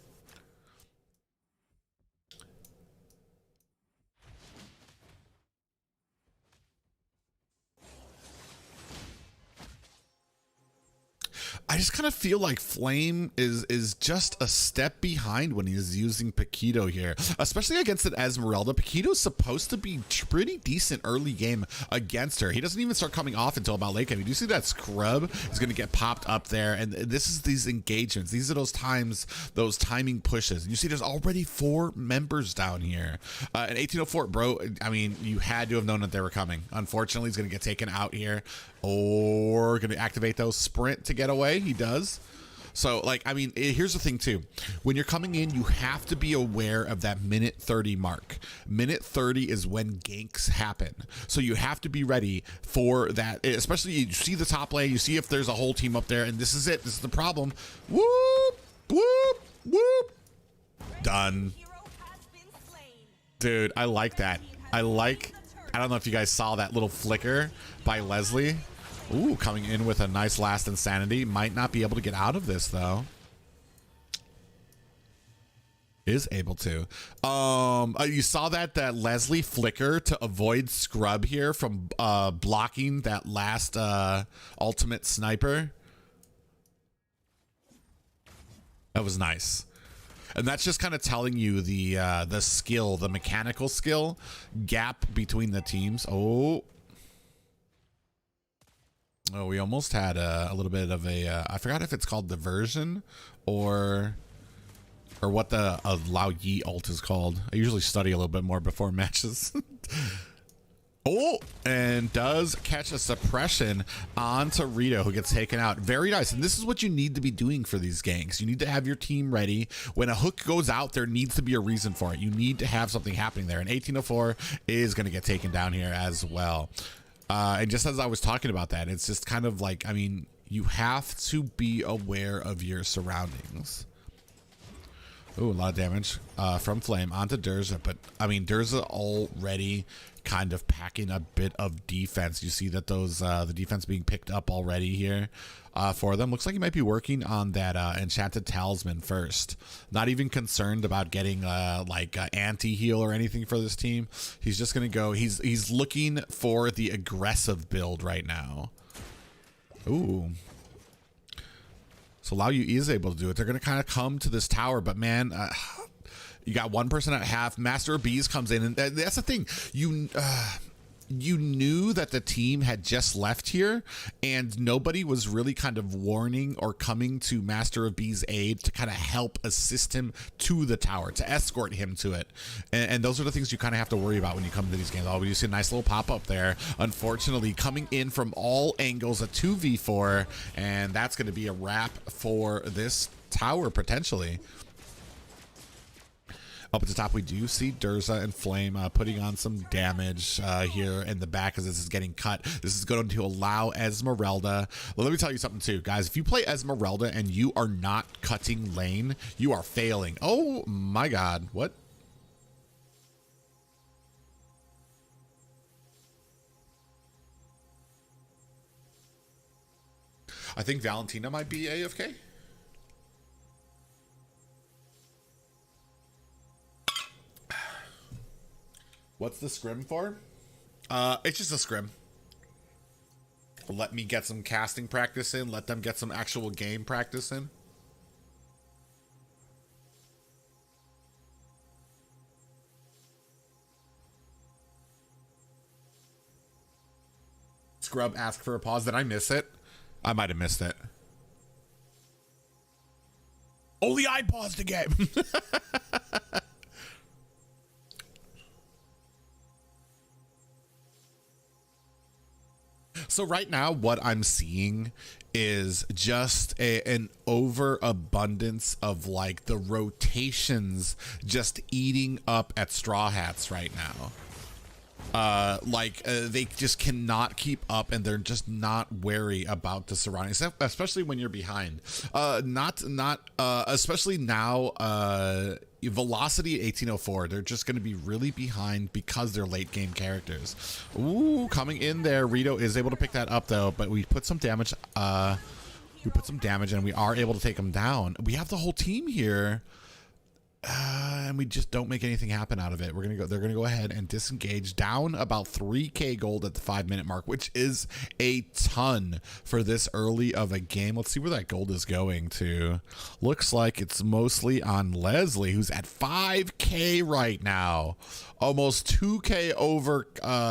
I just kind of feel like Flame is just a step behind when he's using Paquito here, especially against an Esmeralda. Paquito's supposed to be pretty decent early game against her. He doesn't even start coming off until about late game. You do see that Scrub is going to get popped up there, and this is these engagements. These are those times, those timing pushes. You see there's already 4 members down here. And 1804, bro, I mean, you had to have known that they were coming. Unfortunately, he's going to get taken out here, or going to activate those sprint to get away. He does. So, like, I mean, here's the thing too. When you're coming in, you have to be aware of that minute 30 mark. Minute 30 is when ganks happen. So you have to be ready for that, especially you see the top lane, you see if there's a whole team up there, and this is it. This is the problem. Whoop, whoop, whoop. Done. Dude, I like that. I don't know if you guys saw that little flicker by Leslie. Ooh, coming in with a nice last insanity. Might not be able to get out of this, though. Is able to. You saw that Leslie flicker to avoid Scrub here from blocking that last ultimate sniper. That was nice. And that's just kind of telling you the skill, the mechanical skill gap between the teams. Oh, we almost had a little bit of a, I forgot if it's called diversion or what the Lao Yi ult is called. I usually study a little bit more before matches. Oh, and does catch a suppression onto Rito, who gets taken out. Very nice. And this is what you need to be doing for these ganks. You need to have your team ready. When a hook goes out, there needs to be a reason for it. You need to have something happening there. And 1804 is going to get taken down here as well. And just as I was talking about that, it's just kind of like, I mean, you have to be aware of your surroundings. Ooh, a lot of damage from Flame onto Durza. But, I mean, Durza already kind of packing a bit of defense. You see that those the defense being picked up already here for them. Looks like he might be working on that Enchanted Talisman first. Not even concerned about getting like anti-heal or anything for this team. He's just going to go. He's looking for the aggressive build right now. Ooh. So Lao Yu is able to do it. They're going to kind of come to this tower, but man, you got one person at half. Master of Bees comes in, and that's the thing. You knew that the team had just left here, and nobody was really kind of warning or coming to Master of Bees' aid to kind of help assist him to the tower, to escort him to it. And those are the things you kind of have to worry about when you come to these games. Oh, you see a nice little pop-up there. Unfortunately, coming in from all angles, a 2v4, and that's going to be a wrap for this tower, potentially. Up at the top, we do see Durza and Flame putting on some damage here in the back as this is getting cut. This is going to allow Esmeralda. Well, let me tell you something too, guys. If you play Esmeralda and you are not cutting lane, you are failing. Oh my God, what? I think Valentina might be AFK. What's the scrim for? It's just a scrim. Let me get some casting practice in. Let them get some actual game practice in. Scrub asked for a pause. Did I miss it? I might have missed it. Only I paused the game. So right now, what I'm seeing is just an overabundance of like the rotations just eating up at Straw Hats right now. They just cannot keep up, and they're just not wary about the surroundings, especially when you're behind. Especially now, Velocity at 1804, they're just going to be really behind because they're late game characters. Ooh, coming in there. Rito is able to pick that up though, but we put some damage. And we are able to take them down. We have the whole team here. And we just don't make anything happen out of it. They're gonna go ahead and disengage, down about 3k gold at the 5-minute mark, which is a ton for this early of a game. Let's see where that gold is going to. Looks like it's mostly on Leslie, who's at 5k right now, almost 2k over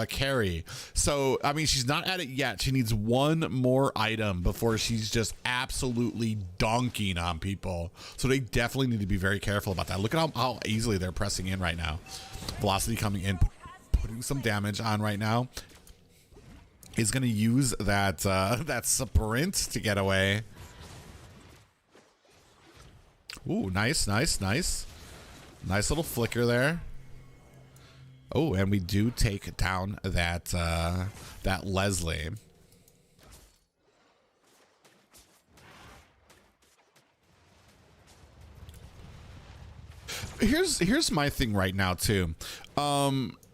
Carrie. So I mean, she's not at it yet. She needs one more item before she's just absolutely dunking on people. So they definitely need to be very careful about that. Look at how easily they're pressing in right now. Velocity coming in, putting some damage on right now. Is going to use that that sprint to get away. Ooh, nice. Nice little flicker there. Oh, and we do take down that that Leslie. Here's my thing right now too.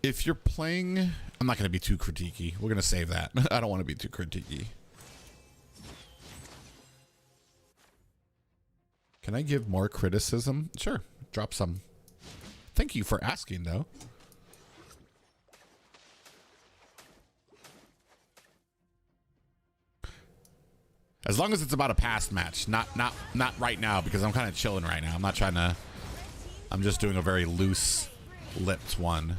If you're playing, I'm not going to be too critiquey. We're going to save that. I don't want to be too critiquey. Can I give more criticism? Sure. Drop some. Thank you for asking though. As long as it's about a past match, not right now, because I'm kind of chilling right now. I'm not trying to. I'm just doing a very loose-lipped one.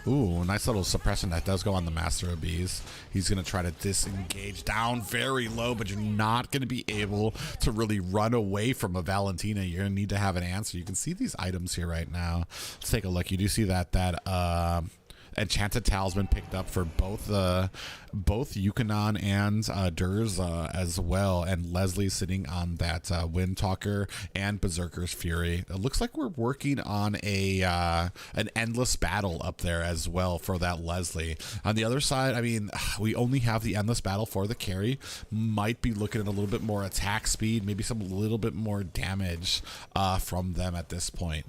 Ooh, nice little suppression that does go on the Master of Bees. He's going to try to disengage down very low, but you're not going to be able to really run away from a Valentina. You're going to need to have an answer. You can see these items here right now. Let's take a look. You do see that Enchanted Talisman picked up for both Yukonon and Durza as well, and Leslie sitting on that Windtalker and Berserker's Fury. It looks like we're working on an endless battle up there as well for that Leslie. On the other side, I mean, we only have the endless battle for the carry. Might be looking at a little bit more attack speed, maybe some little bit more damage from them at this point.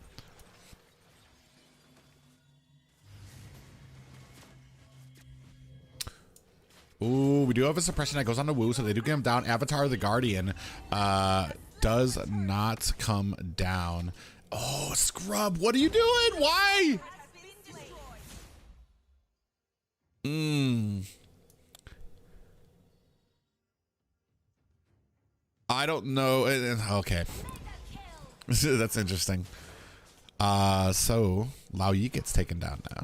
Ooh, we do have a suppression that goes on to Wu, so they do get him down. Avatar the Guardian does not come down. Oh, Scrub, what are you doing? Why? I don't know. Okay. That's interesting. So Lao Yi gets taken down now.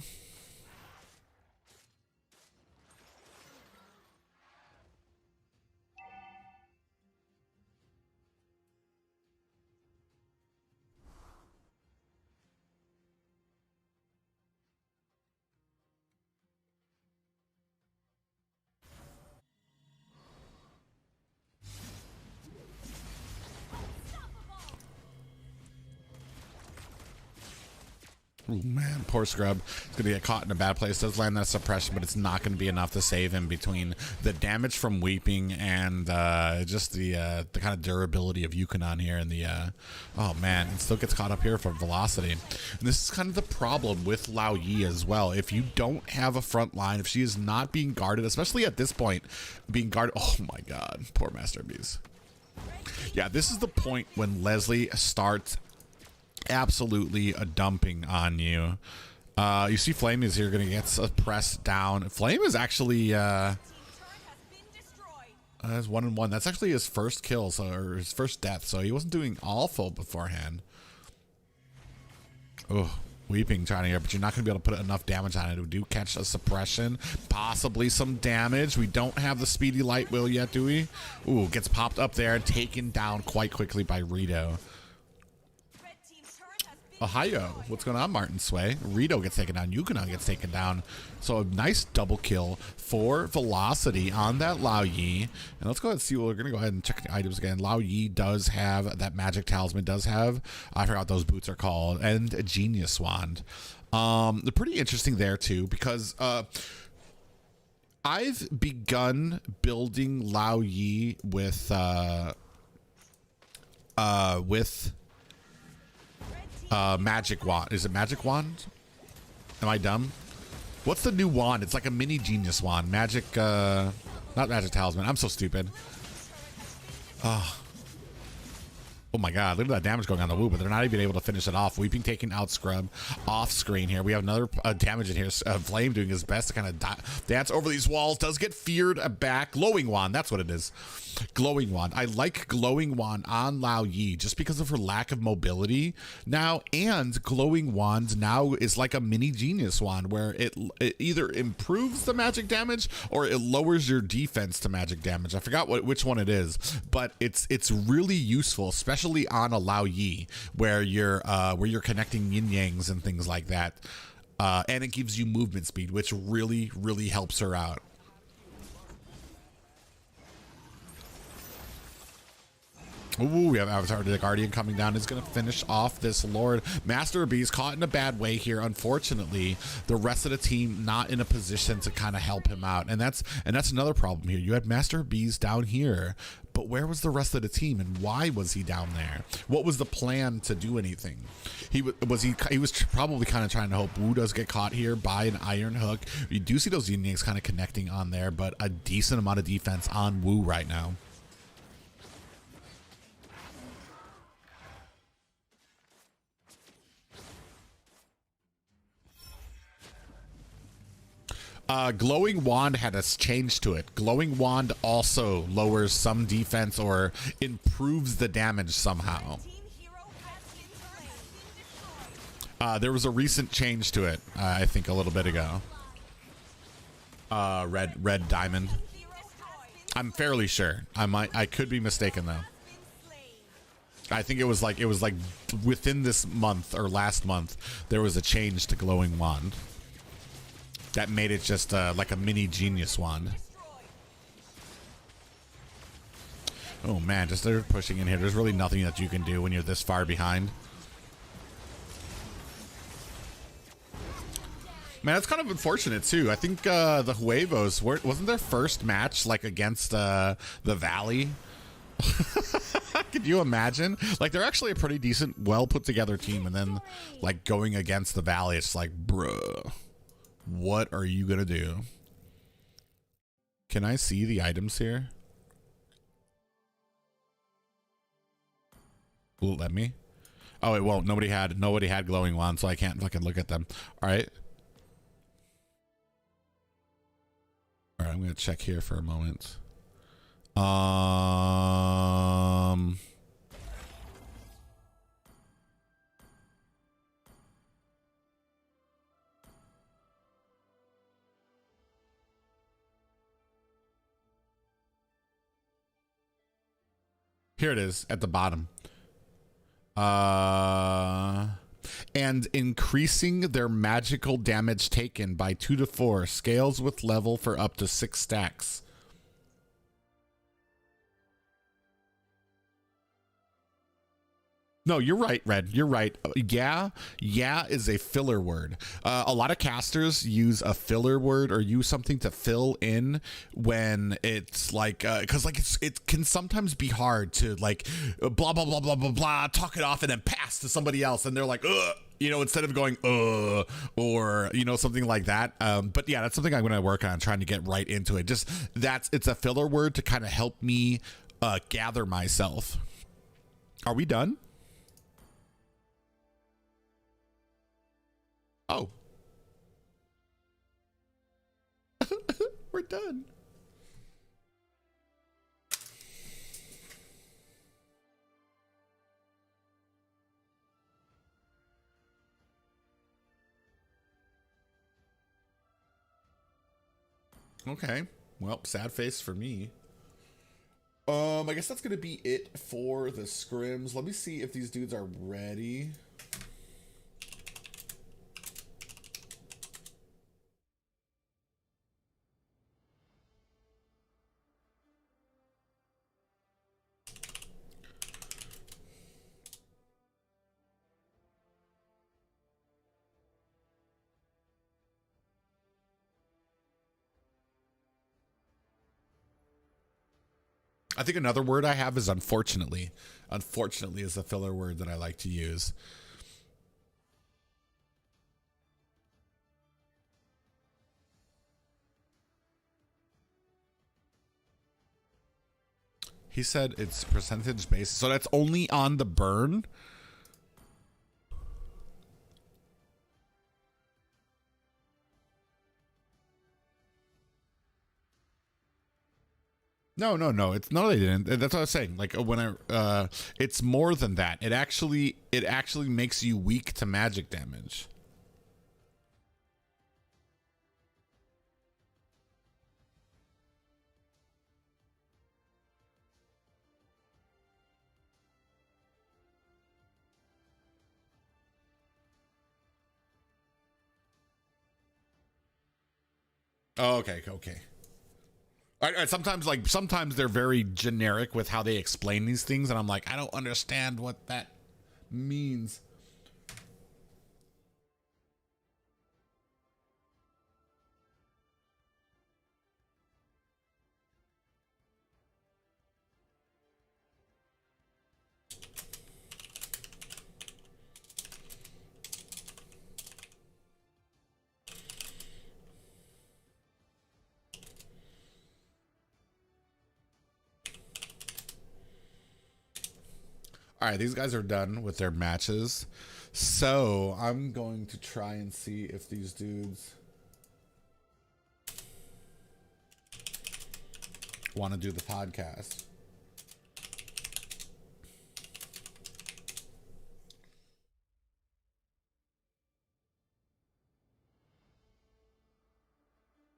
Oh man, poor Scrub. He's gonna get caught in a bad place. Does land that suppression, but it's not gonna be enough to save him between the damage from Weeping and just the kind of durability of Yukonon here and the oh man, it still gets caught up here for velocity. And this is kind of the problem with Lao Yi as well. If you don't have a front line, if she is not being guarded, especially at this point, being guarded, oh my god, poor Master Bees. Yeah, this is the point when Leslie starts absolutely a dumping on you. You see Flame is here, gonna get suppressed down. Flame is actually has 1-1. That's actually his first kill, so, or his first death, so he wasn't doing awful beforehand. Oh, Weeping trying to get, but you're not gonna be able to put enough damage on it. We do catch a suppression, possibly some damage. We don't have the speedy light will yet, do we? Ooh, gets popped up there and taken down quite quickly by Rito. Ohio, what's going on, Martin Sway? Rito gets taken down. Yukonon gets taken down. So a nice double kill for velocity on that Lao Yi. And let's go ahead and see. We're going to go ahead and check the items again. Lao Yi does have that magic talisman, does have, I forgot what those boots are called, and a genius wand. They're pretty interesting there too, because I've begun building Lao Yi with magic wand. Is it magic wand? Am I dumb? What's the new wand? It's like a mini genius wand. Magic, not magic talisman. I'm so stupid. Oh. Oh my god, look at that damage going on the Woo, but they're not even able to finish it off. Weeping taking out Scrub off screen here. We have another damage in here. Flame doing his best to kind of dance over these walls. Does get feared back. Glowing Wand, that's what it is. Glowing Wand. I like Glowing Wand on Lao Yi just because of her lack of mobility now, and Glowing Wand now is like a mini Genius Wand where it either improves the magic damage or it lowers your defense to magic damage. I forgot which one it is, but it's really useful, especially on a Lao Yi where you're connecting yin yangs and things like that, and it gives you movement speed, which really helps her out. Ooh, we have Avatar the Guardian coming down. Is going to finish off this Lord. Master B's caught in a bad way here. Unfortunately, the rest of the team not in a position to kind of help him out, and that's another problem here. You had Master B's down here, but where was the rest of the team, and why was he down there? What was the plan to do anything? He was probably kind of trying to hope Wu does get caught here by an Iron Hook. You do see those Yin-Yangs kind of connecting on there, but a decent amount of defense on Wu right now. Glowing Wand had a change to it. Glowing Wand also lowers some defense or improves the damage somehow. There was a recent change to it, I think a little bit ago. Red Diamond. I'm fairly sure. I could be mistaken though. I think it was like within this month or last month there was a change to Glowing Wand that made it just like a mini Genius Wand. Oh man, just they're pushing in here. There's really nothing that you can do when you're this far behind. Man, that's kind of unfortunate too. I think the Huevos wasn't their first match like against the Valley. Could you imagine? Like, they're actually a pretty decent, well put together team, and then like going against the Valley, it's like, bruh, what are you gonna do? Can I see the items here? Will it let me? Oh, it won't. Nobody had glowing wands, so I can't fucking look at them. All right. All right, I'm gonna check here for a moment. Here it is at the bottom. And increasing their magical damage taken by 2 to 4 scales with level for up to 6 stacks. No, you're right, Red. You're right. Yeah is a filler word. A lot of casters use a filler word or use something to fill in when it's like, because like it can sometimes be hard to like blah blah blah blah blah blah, talk it off and then pass to somebody else, and they're like, ugh, you know, instead of going or you know, something like that. But yeah, that's something I'm going to work on, trying to get right into it. Just it's a filler word to kind of help me gather myself. Are we done? Oh. We're done. Okay. Well, sad face for me. I guess that's going to be it for the scrims. Let me see if these dudes are ready. I think another word I have is unfortunately. Unfortunately is a filler word that I like to use. He said it's percentage based, so that's only on the burn. No, no, no. It's no, they didn't. That's what I was saying. Like when it's more than that. It actually makes you weak to magic damage. Oh, okay, okay. All right, sometimes they're very generic with how they explain these things, and I'm like, I don't understand what that means. All right, these guys are done with their matches. So I'm going to try and see if these dudes want to do the podcast.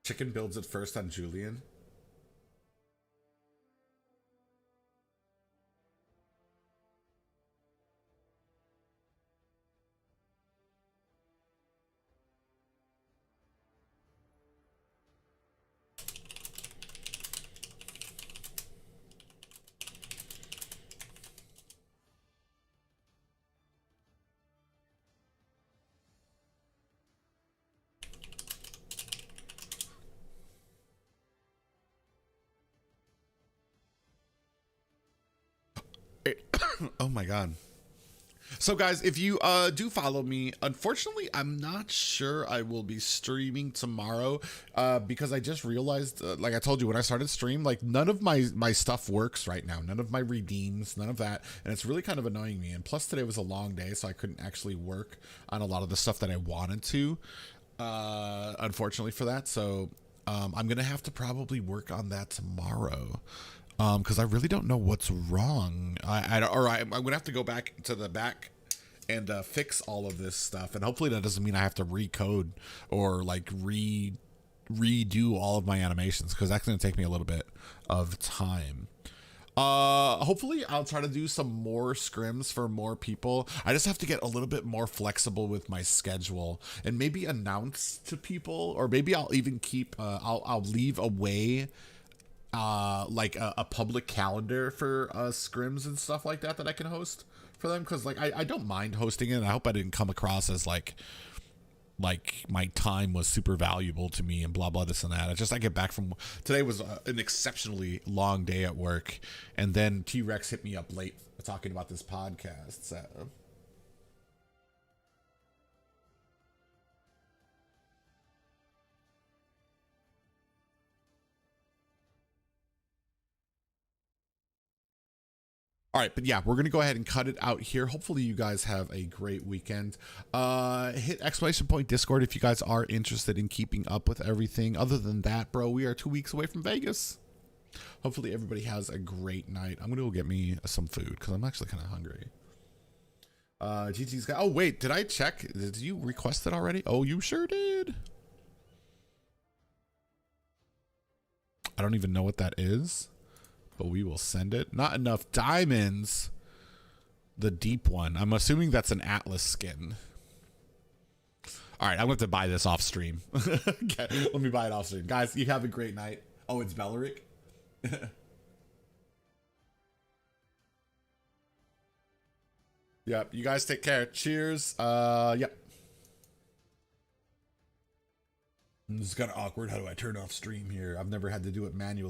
Chicken builds it first on Julian. Oh my god. So guys, if you do follow me, unfortunately I'm not sure I will be streaming tomorrow because I just realized, like I told you when I started stream, like none of my stuff works right now. None of my redeems, none of that, and it's really kind of annoying me. And plus today was a long day, so I couldn't actually work on a lot of the stuff that I wanted to, unfortunately for that. So I'm gonna have to probably work on that tomorrow. Because I really don't know what's wrong. I'm gonna have to go back to the back and fix all of this stuff, and hopefully that doesn't mean I have to recode or like redo all of my animations, because that's gonna take me a little bit of time. Hopefully I'll try to do some more scrims for more people. I just have to get a little bit more flexible with my schedule and maybe announce to people, or maybe I'll even keep I'll leave away like a public calendar for scrims and stuff like that I can host for them, because like I don't mind hosting it, and I hope I didn't come across as like my time was super valuable to me and blah blah this and that. It's just I get back from today was an exceptionally long day at work, and then T-Rex hit me up late talking about this podcast, so all right, but yeah, we're gonna go ahead and cut it out here. Hopefully you guys have a great weekend. Hit ! Discord if you guys are interested in keeping up with everything. Other than that, bro, we are 2 weeks away from Vegas. Hopefully everybody has a great night. I'm gonna go get me some food because I'm actually kind of hungry. GT's got, oh wait, did I check? Did you request it already? Oh, you sure did. I don't even know what that is, but we will send it. Not enough diamonds. The deep one. I'm assuming that's an Atlas skin. All right, I'm going to have to buy this off stream. Okay, let me buy it off stream. Guys, you have a great night. Oh, it's Belleric? Yep, you guys take care. Cheers. Yep. This is kind of awkward. How do I turn off stream here? I've never had to do it manually.